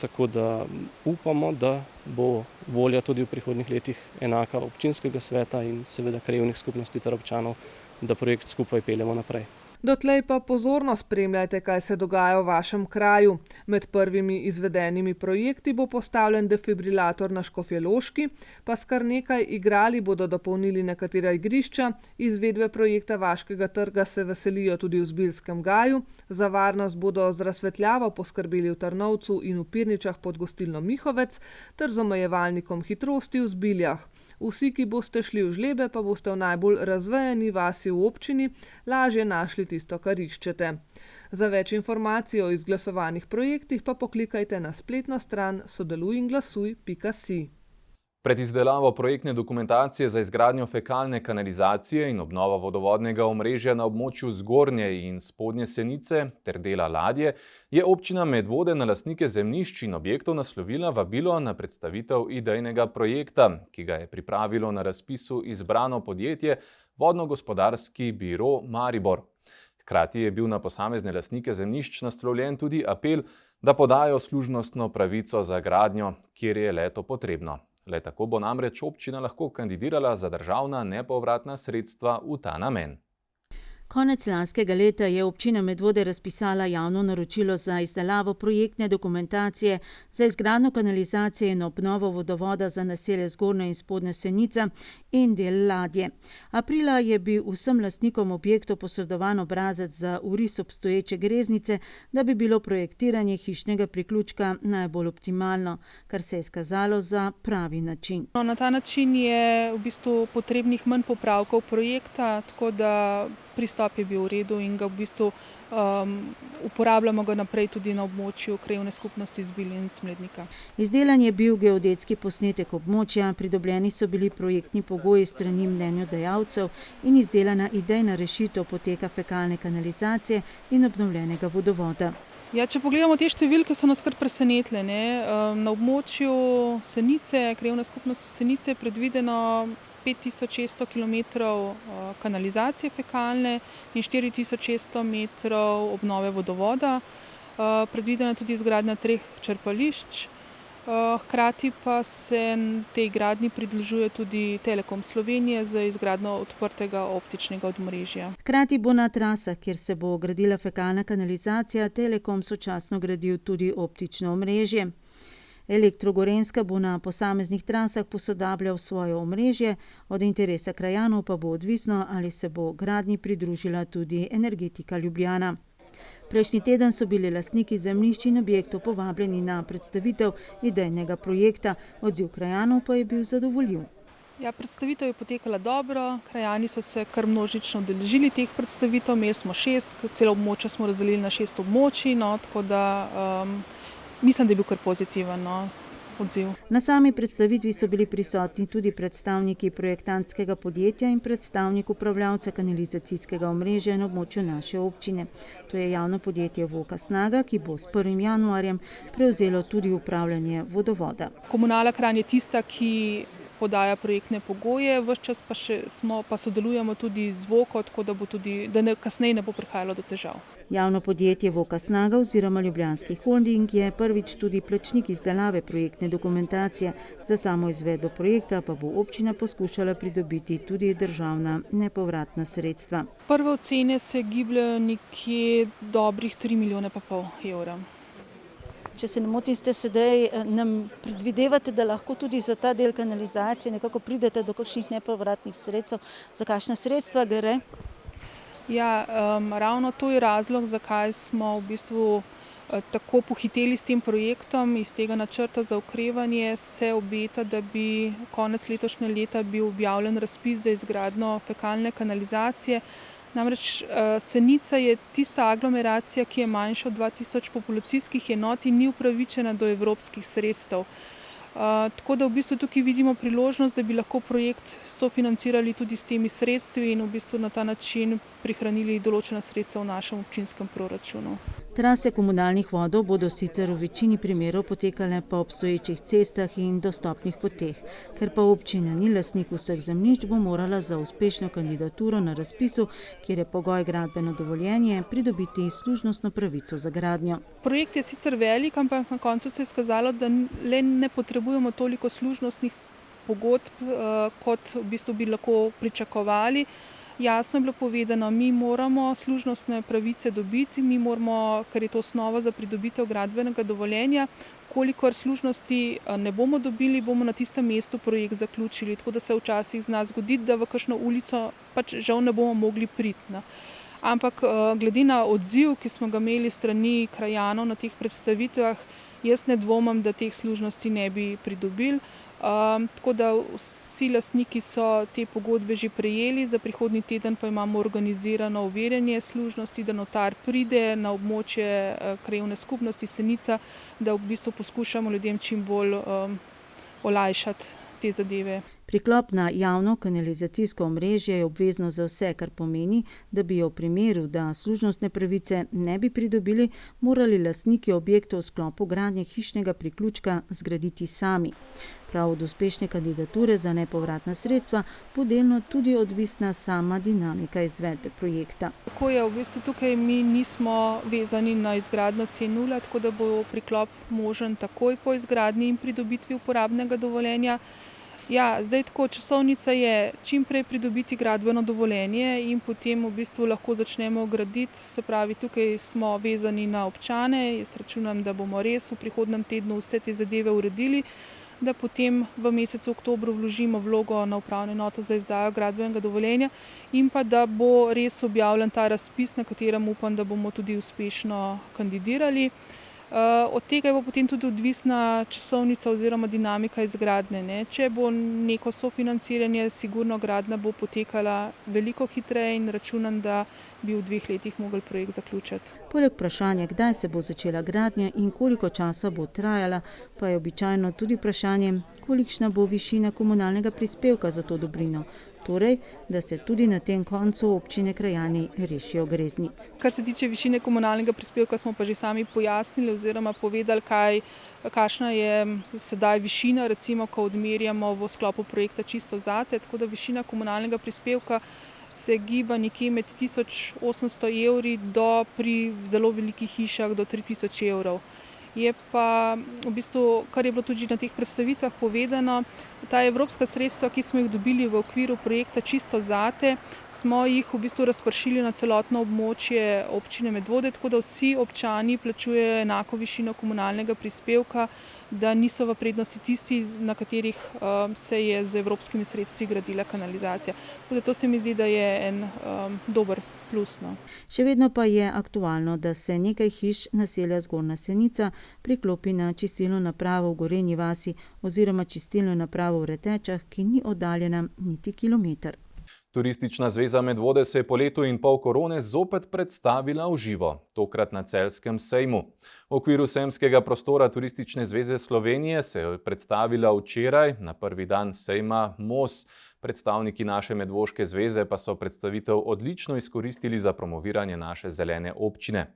[SPEAKER 18] Tako da upamo, da bo volja tudi v prihodnjih letih enaka občinskega sveta in seveda krajevnih skupnosti ter občanov, da projekt skupaj peljemo naprej.
[SPEAKER 19] Dotlej pa pozorno spremljajte, kaj se dogaja v vašem kraju. Med prvimi izvedenimi projekti bo postavljen defibrilator na Škofjeloški, pa s kar nekaj igrali bodo dopolnili nekatera igrišča, izvedbe projekta Vaškega trga se veselijo tudi v Zbiljskem gaju, za varnost bodo z razsvetljavo poskrbeli v Trnovcu in v Pirničah pod gostilno Mihovec ter z omejevalnikom hitrosti v Zbiljah. Vsi, ki boste šli v žlebe, pa boste v najbolj razvejani vasi v občini lažje našli tisto, kar iščete. Za več informacij o izglasovanih projektih pa poklikajte na spletno stran sodeluj-in-glasuj.si.
[SPEAKER 2] Pred izdelavo projektne dokumentacije za izgradnjo fekalne kanalizacije in obnovo vodovodnega omrežja na območju Zgornje in Spodnje Senice ter dela ladje je občina Medvode na lastnike zemljišč in objektov naslovila vabilo na predstavitev idejnega projekta, ki ga je pripravilo na razpisu izbrano podjetje Vodno-gospodarski biro Maribor. Hkrati je bil na posamezne lastnike zemljišč naslovljen tudi apel, da podajo služnostno pravico za gradnjo, kjer je le to potrebno. Le tako bo namreč občina lahko kandidirala za državna nepovratna sredstva v ta namen.
[SPEAKER 1] Konec lanskega leta je občina Medvode razpisala javno naročilo za izdelavo projektne dokumentacije za izgradnjo kanalizacije in obnovo vodovoda za naselje Zgornja in Spodnja Senica in del ladje. Aprila je bil vsem lastnikom objektov posredovan obrazec za vris obstoječe greznice, da bi bilo projektiranje hišnega priključka najbolj optimalno, kar se je izkazalo za pravi način.
[SPEAKER 14] Na ta način je v bistvu potrebnih manj popravkov projekta, tako da pristop je bil v redu in ga v bistvu uporabljamo ga naprej tudi na območju krajevne skupnosti Zbilj in Smlednika.
[SPEAKER 1] Izdelan je bil geodetski posnetek območja, pridobljeni so bili projektni pogoji strani mnenjodajalcev in izdelana idejna rešitev poteka fekalne kanalizacije in obnovljenega vodovoda.
[SPEAKER 14] Ja, če pogledamo te številke, so nas kar presenetile. Na območju Senice, krajevne skupnosti Senice, je predvideno 5600 km kanalizacije fekalne in 4600 metrov obnove vodovoda. Predvidena tudi izgradnja 3 črpališč. Hkrati pa se tej gradnji pridružuje tudi Telekom Slovenije za izgradnjo odprtega optičnega omrežja.
[SPEAKER 1] Hkrati bo na trasah, kjer se bo gradila fekalna kanalizacija, Telekom sočasno gradil tudi optično omrežje. Elektro Gorenjska bo na posameznih trasah posodabljal svoje omrežje, od interesa krajanov pa bo odvisno, ali se bo gradnji pridružila tudi Energetika Ljubljana. Prejšnji teden so bili lastniki zemljišč in objektov povabljeni na predstavitev idejnega projekta, odziv krajanov pa je bil zadovoljiv.
[SPEAKER 14] Ja, predstavitev je potekala dobro, krajani so se kar množično udeležili teh predstavitev, imeli smo 6, celo območje smo razdelili na 6 območij, tako da mislim, da je bil kar pozitiven odziv.
[SPEAKER 1] Na sami predstavitvi so bili prisotni tudi predstavniki projektantskega podjetja in predstavnik upravljavca kanalizacijskega omrežja na območju naše občine. To je javno podjetje Voka Snaga, ki bo s 1. januarjem prevzelo tudi upravljanje vodovoda.
[SPEAKER 14] Komunala Kranj je tista, ki podaja projektne pogoje, ves čas pa sodelujemo tudi z Voko, tako da kasneje ne bo prihajalo do težav.
[SPEAKER 1] Javno podjetje Voka Snaga oziroma Ljubljanski holding je prvič tudi plačnik izdelave projektne dokumentacije. Za samo izvedbo projekta pa bo občina poskušala pridobiti tudi državna nepovratna sredstva.
[SPEAKER 14] Prve ocene se gibljajo nekje dobrih 3,5 milijona evra.
[SPEAKER 17] Če se ne motim, ste sedaj nam predvidevate, da lahko tudi za ta del kanalizacije nekako pridete do kakšnih nepovratnih sredstev. Za kakšna sredstva gre?
[SPEAKER 14] Ja, ravno to je razlog, zakaj smo v bistvu tako pohiteli s tem projektom. Iz tega načrta za okrevanje se obeta, da bi konec letošnjega leta bil objavljen razpis za izgradnjo fekalne kanalizacije. Namreč Senica je tista aglomeracija, ki je manjša od 2000 populacijskih enot in ni upravičena do evropskih sredstev. Tako da v bistvu tukaj vidimo priložnost, da bi lahko projekt sofinancirali tudi s temi sredstvi in v bistvu na ta način prihranili določena sredstva v našem občinskem proračunu.
[SPEAKER 1] Trase komunalnih vodov bodo sicer v večini primerov potekale po obstoječih cestah in dostopnih poteh. Ker pa občina ni lastnik vseh zemljišč, bo morala za uspešno kandidaturo na razpisu, kjer je pogoj gradbeno dovoljenje, pridobiti služnostno pravico za gradnjo.
[SPEAKER 14] Projekt je sicer velik, ampak na koncu se je izkazalo, da le ne potrebujemo toliko služnostnih pogodb, kot v bistvu bi lahko pričakovali. Jasno je bilo povedano, mi moramo služnostne pravice dobiti, mi moramo, ker je to osnova za pridobitev gradbenega dovoljenja, kolikor služnosti ne bomo dobili, bomo na tistem mestu projekt zaključili, tako da se včasih zna zgoditi, da v kakšno ulico pač žal ne bomo mogli priti. Ampak glede na odziv, ki smo ga imeli strani krajanov na teh predstavitvah, jaz ne dvomim, da teh služnosti ne bi pridobili. Tako da vsi lastniki so te pogodbe že prejeli, za prihodnji teden pa imamo organizirano overjanje služnosti, da notar pride na območje krajevne skupnosti Senica, da v bistvu poskušamo ljudem čim bolj olajšati te zadeve.
[SPEAKER 1] Priklop na javno kanalizacijsko omrežje je obvezno za vse, kar pomeni, da bi jo v primeru, da služnostne pravice ne bi pridobili, morali lastniki objektov v sklopu gradnje hišnega priključka zgraditi sami. Prav od uspešne kandidature za nepovratna sredstva bo delno tudi odvisna sama dinamika izvedbe projekta.
[SPEAKER 14] Tako je, v bistvu tukaj mi nismo vezani na izgradnjo C0, tako da bo priklop možen takoj po izgradnji in pridobitvi uporabnega dovoljenja. Ja, zdaj tako, časovnica je čim prej pridobiti gradbeno dovoljenje in potem v bistvu lahko začnemo graditi, se pravi, tukaj smo vezani na občane, jaz računam, da bomo res v prihodnjem tednu vse te zadeve uredili, da potem v mesecu oktobru vložimo vlogo na upravno enoto za izdajo gradbenega dovoljenja in pa da bo res objavljen ta razpis, na katerem upam, da bomo tudi uspešno kandidirali. Od tega bo potem tudi odvisna časovnica oziroma dinamika izgradnje. Če bo neko sofinanciranje, sigurno gradnja bo potekala veliko hitreje in računam, da bi v 2 letih mogli projekt zaključiti.
[SPEAKER 1] Poleg vprašanja, kdaj se bo začela gradnja in koliko časa bo trajala, pa je običajno tudi vprašanje, kolikšna bo višina komunalnega prispevka za to dobrino. Torej, da se tudi na tem koncu občine krajani rešijo greznic.
[SPEAKER 14] Kar se tiče višine komunalnega prispevka, smo pa že sami pojasnili oziroma povedali, kakšna je sedaj višina, recimo, ko odmerjamo v sklopu projekta Čisto zate, tako da višina komunalnega prispevka se giba nekje med 1800 evri do pri zelo velikih hišah do 3000 evrov. Je pa v bistvu, kar je bilo tudi na teh predstavitvah povedano, ta evropska sredstva, ki smo jih dobili v okviru projekta Čisto zate, smo jih v bistvu razpršili na celotno območje občine Medvode, tako da vsi občani plačujejo enako višino komunalnega prispevka, da niso v prednosti tisti, na katerih se je z evropskimi sredstvi gradila kanalizacija. Tako da to se mi zdi, da je en dober plus.
[SPEAKER 1] Še vedno pa je aktualno, da se nekaj hiš naselja Zgornja Senica priklopi na čistilno napravo v Gorenji vasi oziroma čistilno napravo v Retečah, ki ni oddaljena niti kilometer.
[SPEAKER 2] Turistična zveza Medvode se je po letu in pol korone zopet predstavila v živo, tokrat na celjskem sejmu. V okviru sejmskega prostora Turistične zveze Slovenije se je predstavila včeraj, na prvi dan sejma MOS. Predstavniki naše medvoške zveze pa so predstavitev odlično izkoristili za promoviranje naše zelene občine.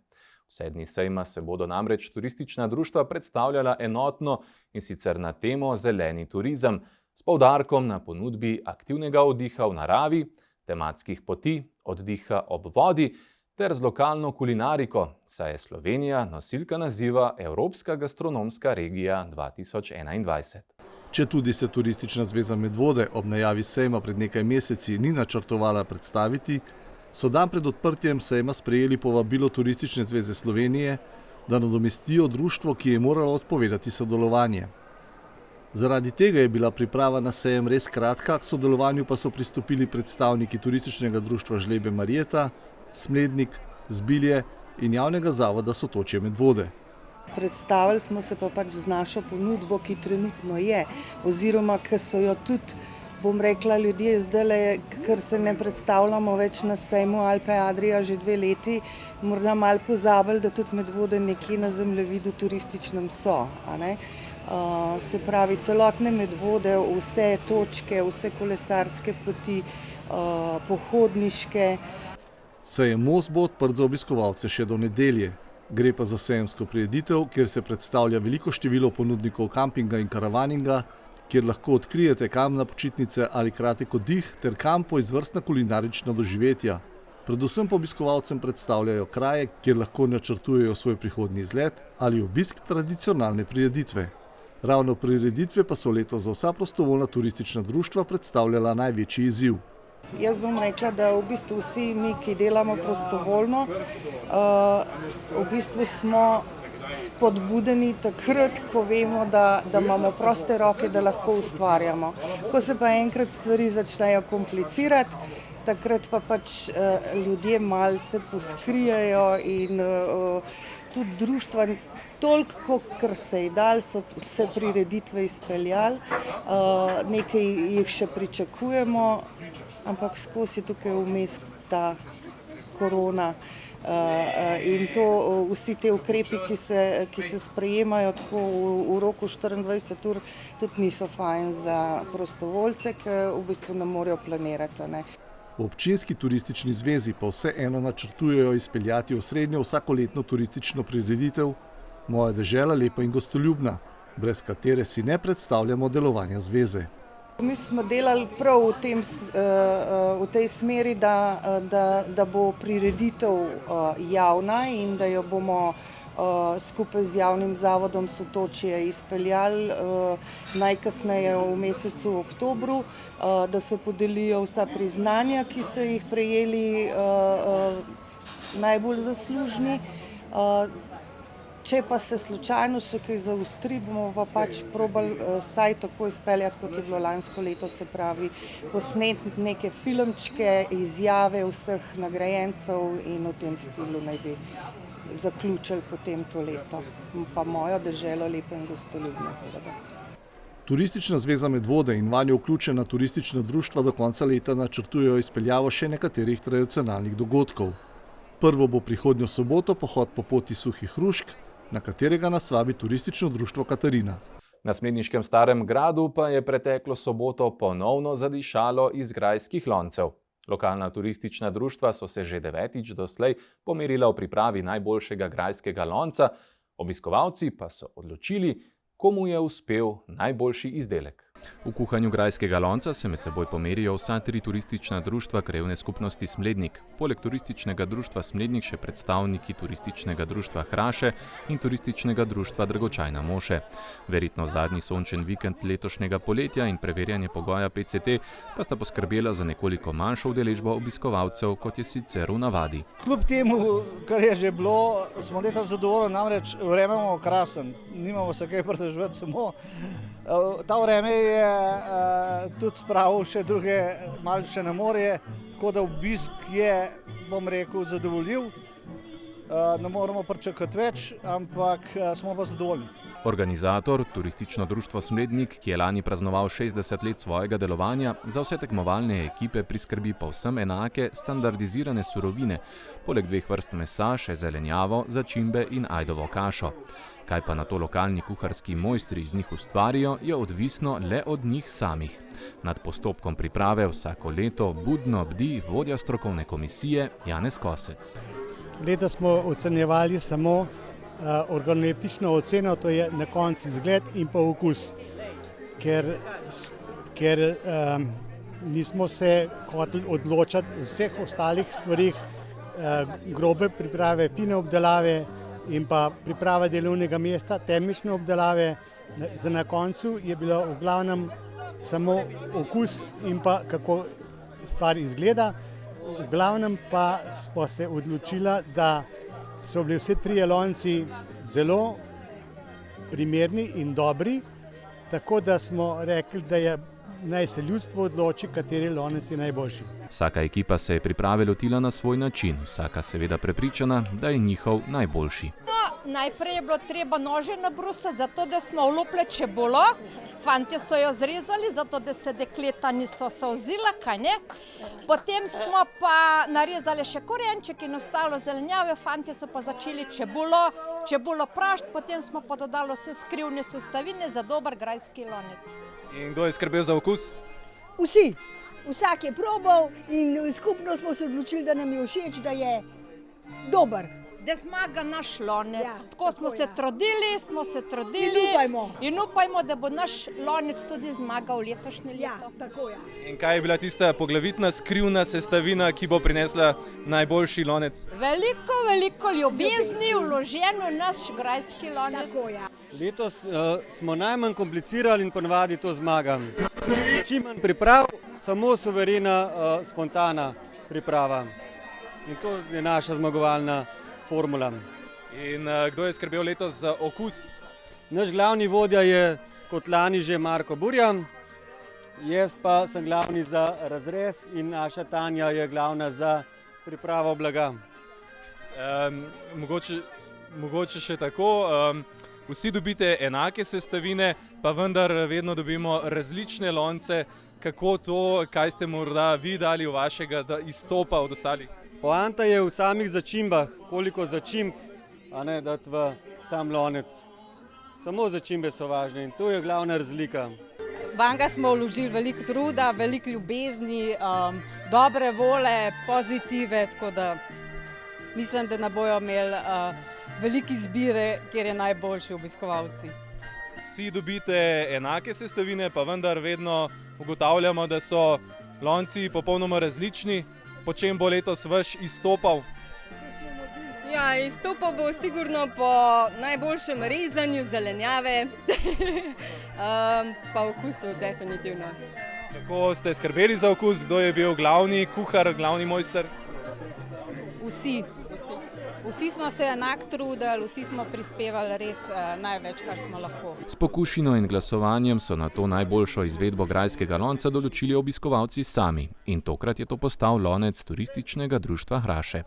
[SPEAKER 2] Vse dni sejma se bodo namreč turistična društva predstavljala enotno in sicer na temo zeleni turizem. s poudarkom na ponudbi aktivnega oddiha v naravi, tematskih poti, oddiha ob vodi ter z lokalno kulinariko, saj je Slovenija nosilka naziva Evropska gastronomska regija 2021.
[SPEAKER 3] Četudi se Turistična zveza Medvode ob najavi sejma pred nekaj meseci ni načrtovala predstaviti, so dan pred odprtjem sejma sprejeli povabilo Turistične zveze Slovenije, da nadomestijo društvo, ki je moralo odpovedati sodelovanje. Zaradi tega je bila priprava na sejem res kratka, k sodelovanju pa so pristopili predstavniki Turističnega društva Žlebe Marjeta, Smlednik, Zbilje in javnega zavoda Sotočje Medvode.
[SPEAKER 21] Predstavili smo se pa pač z našo ponudbo, ki trenutno je, oziroma ki so jo tudi, bom rekla, ljudje zdajle, ker se ne predstavljamo več na sejmu Alpe Adria že 2 leti, morda malo pozabili, da tudi Medvode nekje na zemljevidu turističnem so. Se pravi, celotne Medvode, vse točke, vse kolesarske poti, pohodniške.
[SPEAKER 3] Sejem Most bo odprt za obiskovalce še do nedelje. Gre pa za sejemsko prireditev, kjer se predstavlja veliko število ponudnikov kampinga in karavaninga, kjer lahko odkrijete kamna počitnice ali kratek oddih ter kampo izvrstna kulinarična doživetja. Predvsem pa obiskovalcem predstavljajo kraje, kjer lahko načrtujejo svoj prihodnji izlet ali obisk tradicionalne prireditve. Ravno prireditve pa so letos za vsa prostovoljna turistična društva predstavljala največji izziv.
[SPEAKER 21] Jaz bom rekla, da v bistvu vsi mi, ki delamo prostovoljno, v bistvu smo spodbudeni takrat, ko vemo, da imamo proste roke, da lahko ustvarjamo. Ko se pa enkrat stvari začnejo komplicirati, takrat pa pač ljudje malo se poskrijejo in tudi društva toliko, kar se je dal, so vse prireditve izpeljali, nekaj jih še pričakujemo, ampak skozi tukaj vmes ta korona in to vsi te ukrepi, ki se sprejemajo tako v roku 24 ur, tudi niso fajn za prostovoljce, ki v bistvu ne morejo planirati.
[SPEAKER 3] V Občinski turistični zvezi pa vseeno načrtujejo izpeljati osrednjo vsakoletno turistično prireditev Moja dežela lepa in gostoljubna, brez katere si ne predstavljamo delovanja zveze.
[SPEAKER 21] Mi smo delali prav v tej smeri, da bo prireditev javna in da jo bomo skupaj z javnim zavodom Sotočje izpeljali najkasneje v mesecu oktobru, da se podelijo vsa priznanja, ki so jih prejeli najbolj zaslužni. Če pa se slučajno še kaj zaustri, bomo pa pač probali saj tako izpeljati, kot je bilo lansko leto, se pravi posneti neke filmčke, izjave vseh nagrajencev in v tem stilu naj bi zaključili potem to leto. Pa Mojo deželo lepa in gostoljubna seveda.
[SPEAKER 3] Turistična zveza Medvode in vanjo vključena turistična društva do konca leta načrtujejo izpeljavo še nekaterih tradicionalnih dogodkov. Prvo bo prihodnjo soboto pohod po poti Suhih Hrušk, na katerega nas vabi turistično društvo Katarina.
[SPEAKER 2] Na Smledniškem Starem gradu pa je preteklo soboto ponovno zadišalo iz grajskih loncev. Lokalna turistična društva so se že 9. doslej pomerila v pripravi najboljšega grajskega lonca, obiskovalci pa so odločili, komu je uspel najboljši izdelek. V kuhanju grajskega lonca se med seboj pomerijo vsa 3 turistična društva krajevne skupnosti Smlednik. Poleg turističnega društva Smlednik še predstavniki turističnega društva Hraše in turističnega društva Dragočajna Moše. Verjetno zadnji sončen vikend letošnjega poletja in preverjanje pogoja PCT pa sta poskrbela za nekoliko manjšo udeležbo obiskovalcev, kot je sicer v navadi.
[SPEAKER 22] Kljub temu, kar je že bilo, smo letos zadovoljni, namreč vreme imamo krasen, nimamo se kaj pritoževati, samo ta vreme je tudi spravil še druge malce na morje, tako da obisk je, bom rekel, zadovoljiv. Ne moramo pričakati več, ampak smo pa zadovoljni.
[SPEAKER 2] Organizator, turistično društvo Smlednik, ki je lani praznoval 60 let svojega delovanja, za vse tekmovalne ekipe priskrbi povsem enake, standardizirane surovine, poleg 2 vrst mesa še zelenjavo, začimbe in ajdovo kašo. Kaj pa na to lokalni kuharski mojstri iz njih ustvarijo, je odvisno le od njih samih. Nad postopkom priprave vsako leto budno bdi vodja strokovne komisije Janez Kosec.
[SPEAKER 23] Letos smo ocenjevali samo organoleptično oceno, to je na koncu izgled in pa okus. Ker ker nismo se hoteli odločati o vseh ostalih stvarih, grobe priprave, fine obdelave in pa priprava delovnega mesta, termične obdelave. Na koncu je bilo v glavnem samo okus in pa kako stvar izgleda. V glavnem pa smo se odločila, da so bili vsi trije lonci zelo primerni in dobri, tako da smo rekli, da naj se ljudstvo odloči, kateri lonec je najboljši.
[SPEAKER 2] Vsaka ekipa se je priprave lotila na svoj način, vsaka seveda prepričana, da je njihov najboljši.
[SPEAKER 4] Najprej je bilo treba nože nabrusiti, zato da smo olupili čebulo. Fantje so jo zrezali, zato da se dekleta niso solzila, kaj ne. Potem smo pa narezali še korenček in ostalo zelenjave, fantje so pa začeli čebulo prašiti, potem smo pa dodali vse skrivne sestavine za dober grajski lonec.
[SPEAKER 2] In kdo je skrbel za okus?
[SPEAKER 5] Vsi. Vsak je probal in skupno smo se odločili, da nam je všeč, da je dober.
[SPEAKER 4] Da zmaga naš lonec. Ja, tako smo se trudili. In upajmo, da bo naš lonec tudi zmagal letošnje leto.
[SPEAKER 5] Ja, tako je.
[SPEAKER 2] In kaj je bila tista poglavitna skrivna sestavina, ki bo prinesla najboljši lonec?
[SPEAKER 4] Veliko ljubezni vloženo v naš grajski lonec.
[SPEAKER 5] Tako je.
[SPEAKER 7] Letos smo najmanj komplicirali in ponavadi to zmagam. Čim manj priprav, samo suverena, spontana priprava. In to je naša zmagovalna formula.
[SPEAKER 2] In kdo je skrbel letos za okus?
[SPEAKER 7] Naš glavni vodja je kot lani že Marko Burja, jaz pa sem glavni za razrez in naša Tanja je glavna za pripravo blaga.
[SPEAKER 2] Mogoče še tako, vsi dobite enake sestavine, pa vendar vedno dobimo različne lonce. Kako to, kaj ste morda vi dali v vašega, da izstopa od ostalih?
[SPEAKER 7] Poanta je v samih začimbah, koliko začimb dati v sam lonec. Samo začimbe so važne in to je glavna razlika.
[SPEAKER 24] Vanga smo vložili veliko truda, veliko ljubezni, dobre vole, pozitive, tako da mislim, da ne bojo imeli veliko izbire, kjer je najboljši obiskovalci.
[SPEAKER 2] Vsi dobite enake sestavine, pa vendar vedno ugotavljamo, da so lonci popolnoma različni. Po čem bo letos vaš izstopal?
[SPEAKER 24] Ja, izstopal bo sigurno po najboljšem rezanju zelenjave, pa okusu definitivno.
[SPEAKER 2] Kako ste skrbeli za okus? Kdo je bil glavni kuhar, glavni mojster?
[SPEAKER 15] Vsi smo se enako trudili, vsi smo prispevali res največ, kar smo lahko.
[SPEAKER 2] S pokušino in glasovanjem so na to najboljšo izvedbo grajskega lonca določili obiskovalci sami. In tokrat je to postal lonec Turističnega društva Hraše.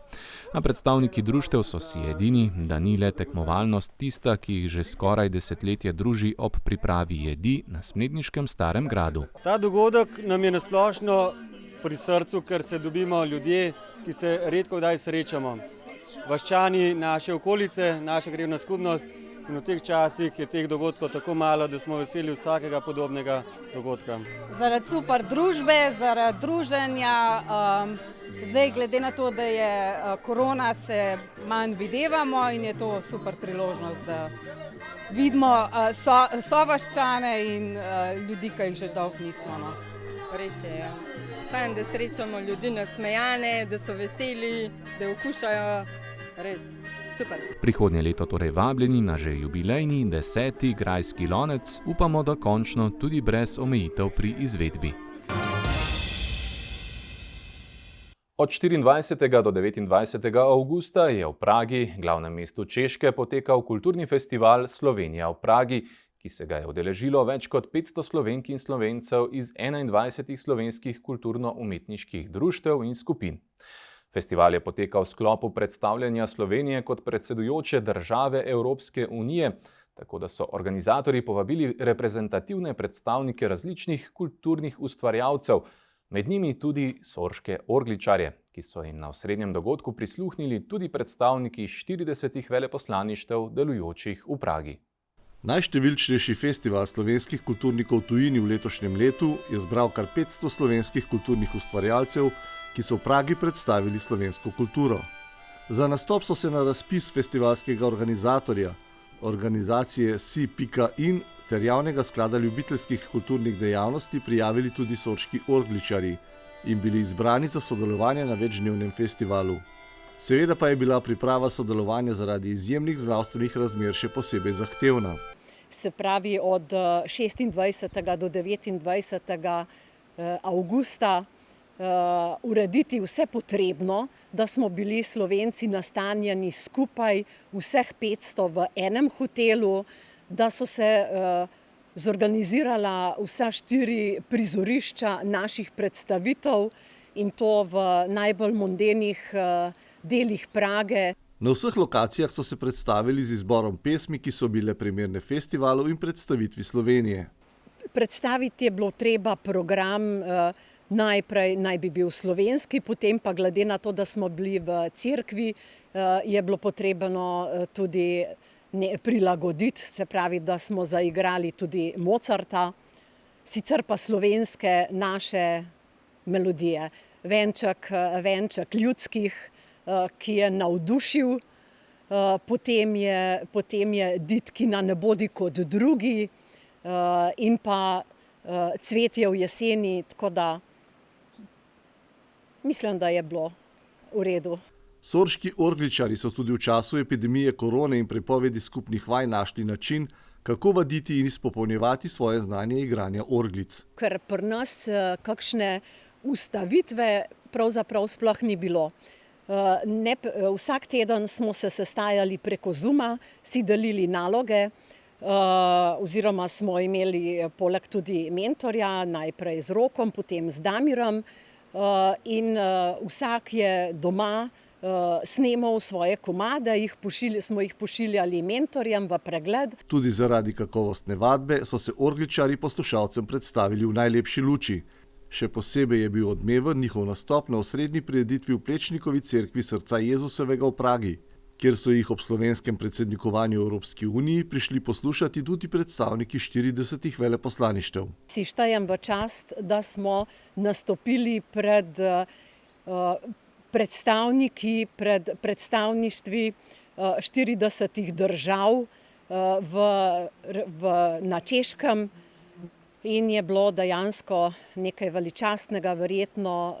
[SPEAKER 2] A predstavniki društev so si edini, da ni le tekmovalnost tista, ki jih že skoraj desetletje druži ob pripravi jedi na Smledniškem Starem gradu.
[SPEAKER 7] Ta dogodek nam je nasplošno pri srcu, ker se dobimo ljudje, ki se redko kdaj srečamo. Vaščani naše okolice, naša krajevna skupnost in v teh časih je teh dogodkov tako malo, da smo veseli vsakega podobnega dogodka.
[SPEAKER 15] Zaradi super družbe, zaradi druženja, zdaj glede na to, da je korona, se manj videvamo in je to super priložnost, da vidimo sovaščane in ljudi, ki jih že dolgo nismo. No.
[SPEAKER 24] Res je, ja. Sam, da srečamo ljudi nasmejane, da so veseli, da okušajo, res super.
[SPEAKER 2] Prihodnje leto torej vabljeni na že jubilejni 10. grajski lonec, upamo, da končno tudi brez omejitev pri izvedbi. Od 24. do 29. avgusta je v Pragi, glavnem mestu Češke, potekal kulturni festival Slovenija v Pragi, ki se ga je udeležilo več kot 500 Slovenk in Slovencev iz 21 slovenskih kulturno-umetniških društev in skupin. Festival je potekal v sklopu predstavljanja Slovenije kot predsedujoče države Evropske unije, tako da so organizatorji povabili reprezentativne predstavnike različnih kulturnih ustvarjalcev, med njimi tudi sorške orgličarje, ki so jim na osrednjem dogodku prisluhnili tudi predstavniki 40 veleposlaništev delujočih v Pragi.
[SPEAKER 3] Najštevilčnejši festival slovenskih kulturnikov v tujini v letošnjem letu je zbral kar 500 slovenskih kulturnih ustvarjalcev, ki so v Pragi predstavili slovensko kulturo. Za nastop so se na razpis festivalskega organizatorja, organizacije Si.in, ter Javnega sklada ljubiteljskih kulturnih dejavnosti prijavili tudi sorški orgličarji in bili izbrani za sodelovanje na večdnevnem festivalu. Seveda pa je bila priprava sodelovanja zaradi izjemnih zdravstvenih razmer še posebej zahtevna.
[SPEAKER 9] Se pravi od 26. do 29. avgusta urediti vse potrebno, da smo bili Slovenci nastanjeni skupaj, vseh 500 v enem hotelu, da so se zorganizirala vsa 4 prizorišča naših predstavitev in to v najbolj mondenih delih Prage.
[SPEAKER 3] Na vseh lokacijah so se predstavili z izborom pesmi, ki so bile primerne festivalu in predstavitvi Slovenije.
[SPEAKER 9] Predstaviti je bilo treba program, najprej naj bi bil slovenski, potem pa glede na to, da smo bili v cerkvi, je bilo potrebno tudi prilagoditi, se pravi, da smo zaigrali tudi Mozarta, sicer pa slovenske naše melodije. Venček ljudskih, ki je navdušil, potem je Ditkina Ne bodi kot drugi in pa Cvetje v jeseni, tako da mislim, da je bilo v redu.
[SPEAKER 3] Sorški orgličarji so tudi v času epidemije korone in prepovedi skupnih vaj našli način, kako vaditi in izpopolnjevati svoje znanje igranja orglic.
[SPEAKER 9] Ker pri nas kakšne ustavitve pravzaprav sploh ni bilo. Vsak teden smo se sestajali preko Zooma, si delili naloge, oziroma smo imeli poleg tudi mentorja, najprej z Rokom, potem z Damirom, in vsak je doma snemal svoje komade, smo jih pošiljali mentorjem v pregled.
[SPEAKER 3] Tudi zaradi kakovostne vadbe so se orgličarji poslušalcem predstavili v najlepši luči. Še posebej je bil odmeven njihov nastop na osrednji prireditvi v Plečnikovi cerkvi Srca Jezusovega v Pragi, kjer so jih ob slovenskem predsednikovanju Evropski uniji prišli poslušati tudi predstavniki 40 veleposlaništev.
[SPEAKER 9] Si štejem v čast, da smo nastopili pred predstavništvi 40 držav na Češkem in je bilo dejansko nekaj veličastnega, verjetno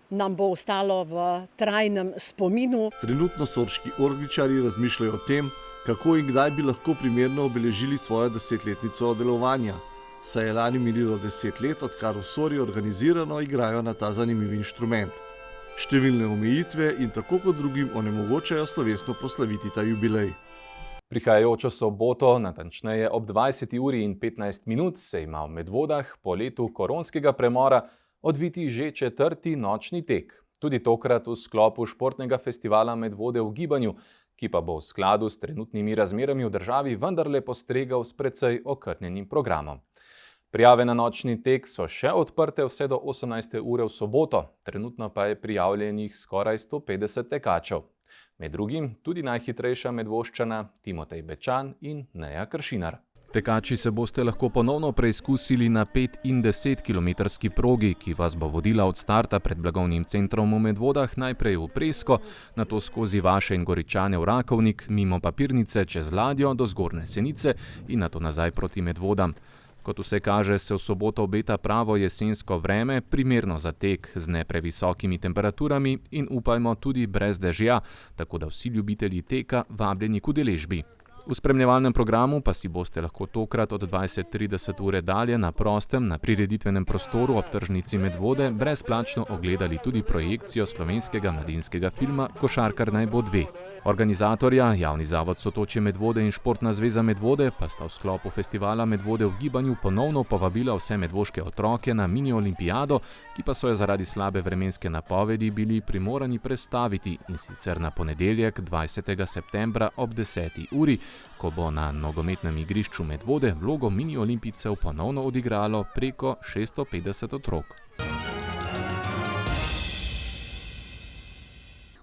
[SPEAKER 9] nam bo ostalo v trajnem spominu.
[SPEAKER 3] Trenutno sorški orgličarji razmišljajo o tem, kako in kdaj bi lahko primerno obeležili svojo 10-letnico delovanja, saj je lani minilo 10 let, odkar v Sori organizirano igrajo na ta zanimiv inštrument. Številne omejitve in tako kot drugim onemogočajo slovesno proslaviti ta jubilej.
[SPEAKER 2] Prihajajočo soboto, natančneje ob 20:15, se ima v Medvodah po letu koronskega premora odviti že 4. nočni tek. Tudi tokrat v sklopu športnega festivala Medvode v gibanju, ki pa bo v skladu s trenutnimi razmerami v državi vendarle postregal s precej okrnjenim programom. Prijave na nočni tek so še odprte vse do 18. ure v soboto, trenutno pa je prijavljenih skoraj 150 tekačev. Med drugim tudi najhitrejša Medvoščana Timotej Bečan in Neja Kršinar. Tekači se boste lahko ponovno preizkusili na 5 in 10 kilometrski progi, ki vas bo vodila od starta pred blagovnim centrom v Medvodah najprej v Presko, nato skozi Vaše in Goričane v Rakovnik, mimo Papirnice čez Ladjo do Zgornje Senice in nato nazaj proti Medvodam. Kot vse kaže, se v soboto obeta pravo jesensko vreme, primerno za tek z ne previsokimi temperaturami in upajmo tudi brez dežja, tako da vsi ljubitelji teka vabljeni k udeležbi. V spremljevalnem programu pa si boste lahko tokrat od 20:30 ure dalje na prostem na prireditvenem prostoru ob tržnici Medvode brezplačno ogledali tudi projekcijo slovenskega mladinskega filma Košarkar naj bo 2. Organizatorja, Javni zavod Sotočje Medvode in Športna zveza Medvode, pa sta v sklopu festivala Medvode v gibanju ponovno povabila vse medvoške otroke na mini olimpijado, ki pa so jo zaradi slabe vremenske napovedi bili primorani prestaviti, in sicer na ponedeljek 20. septembra ob 10. uri, ko bo na nogometnem igrišču Medvode vlogo mini olimpijcev ponovno odigralo preko 650 otrok.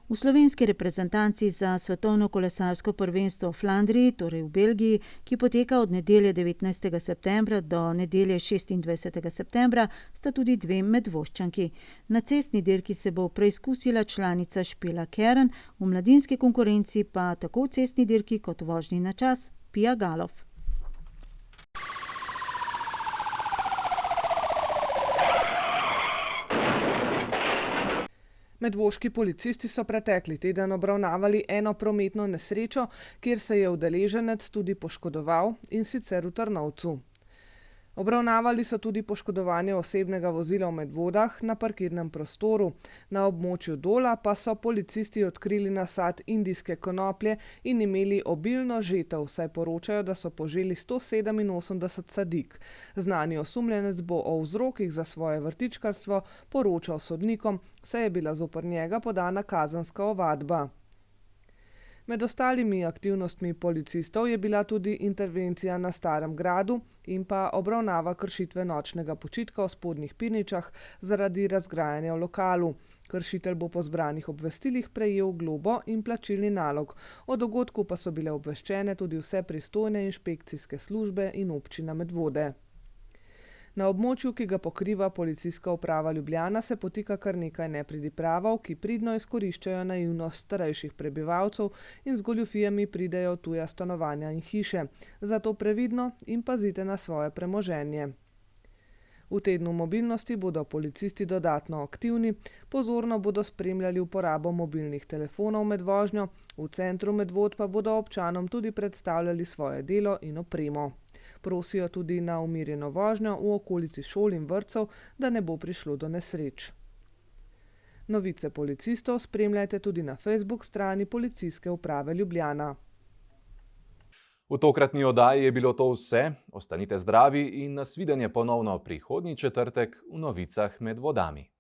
[SPEAKER 1] V slovenski reprezentanci za svetovno kolesarsko prvenstvo v Flandriji, torej v Belgiji, ki poteka od nedelje 19. septembra do nedelje 26. septembra, sta tudi 2 Medvoščanki. Na cestni dirki se bo preizkusila članica Špela Kern, v mladinski konkurenci pa tako v cestni dirki kot vožnji na čas Pia Galov.
[SPEAKER 19] Medvoški policisti so pretekli teden obravnavali eno prometno nesrečo, kjer se je udeleženec tudi poškodoval, in sicer v Trnovcu. Obravnavali so tudi poškodovanje osebnega vozila v Medvodah na parkirnem prostoru. Na območju Dola pa so policisti odkrili nasad indijske konoplje in imeli obilno žetev, saj poročajo, da so poželi 187 sadik. Znani osumljenec bo o vzrokih za svoje vrtičkarstvo poročal sodnikom, saj je bila zoper njega podana kazenska ovadba. Med ostalimi aktivnostmi policistov je bila tudi intervencija na Starem gradu in pa obravnava kršitve nočnega počitka v Spodnjih Pirničah zaradi razgrajanja v lokalu. Kršitelj bo po zbranih obvestilih prejel globo in plačilni nalog. O dogodku pa so bile obveščene tudi vse pristojne inšpekcijske službe in občina Medvode. Na območju, ki ga pokriva Policijska uprava Ljubljana, se potika kar nekaj nepridipravov, ki pridno izkoriščajo naivnost starejših prebivalcev in z goljufijami pridejo v tuja stanovanja in hiše. Zato previdno in pazite na svoje premoženje. V tednu mobilnosti bodo policisti dodatno aktivni, pozorno bodo spremljali uporabo mobilnih telefonov med vožnjo, v centru Medvod pa bodo občanom tudi predstavljali svoje delo in opremo. Prosijo tudi na umirjeno vožnjo v okolici šol in vrtcev, da ne bo prišlo do nesreč. Novice policistov spremljajte tudi na Facebook strani Policijske uprave Ljubljana.
[SPEAKER 2] V tokratni oddaji je bilo to vse. Ostanite zdravi in nasvidenje ponovno prihodnji četrtek v Novicah med vodami.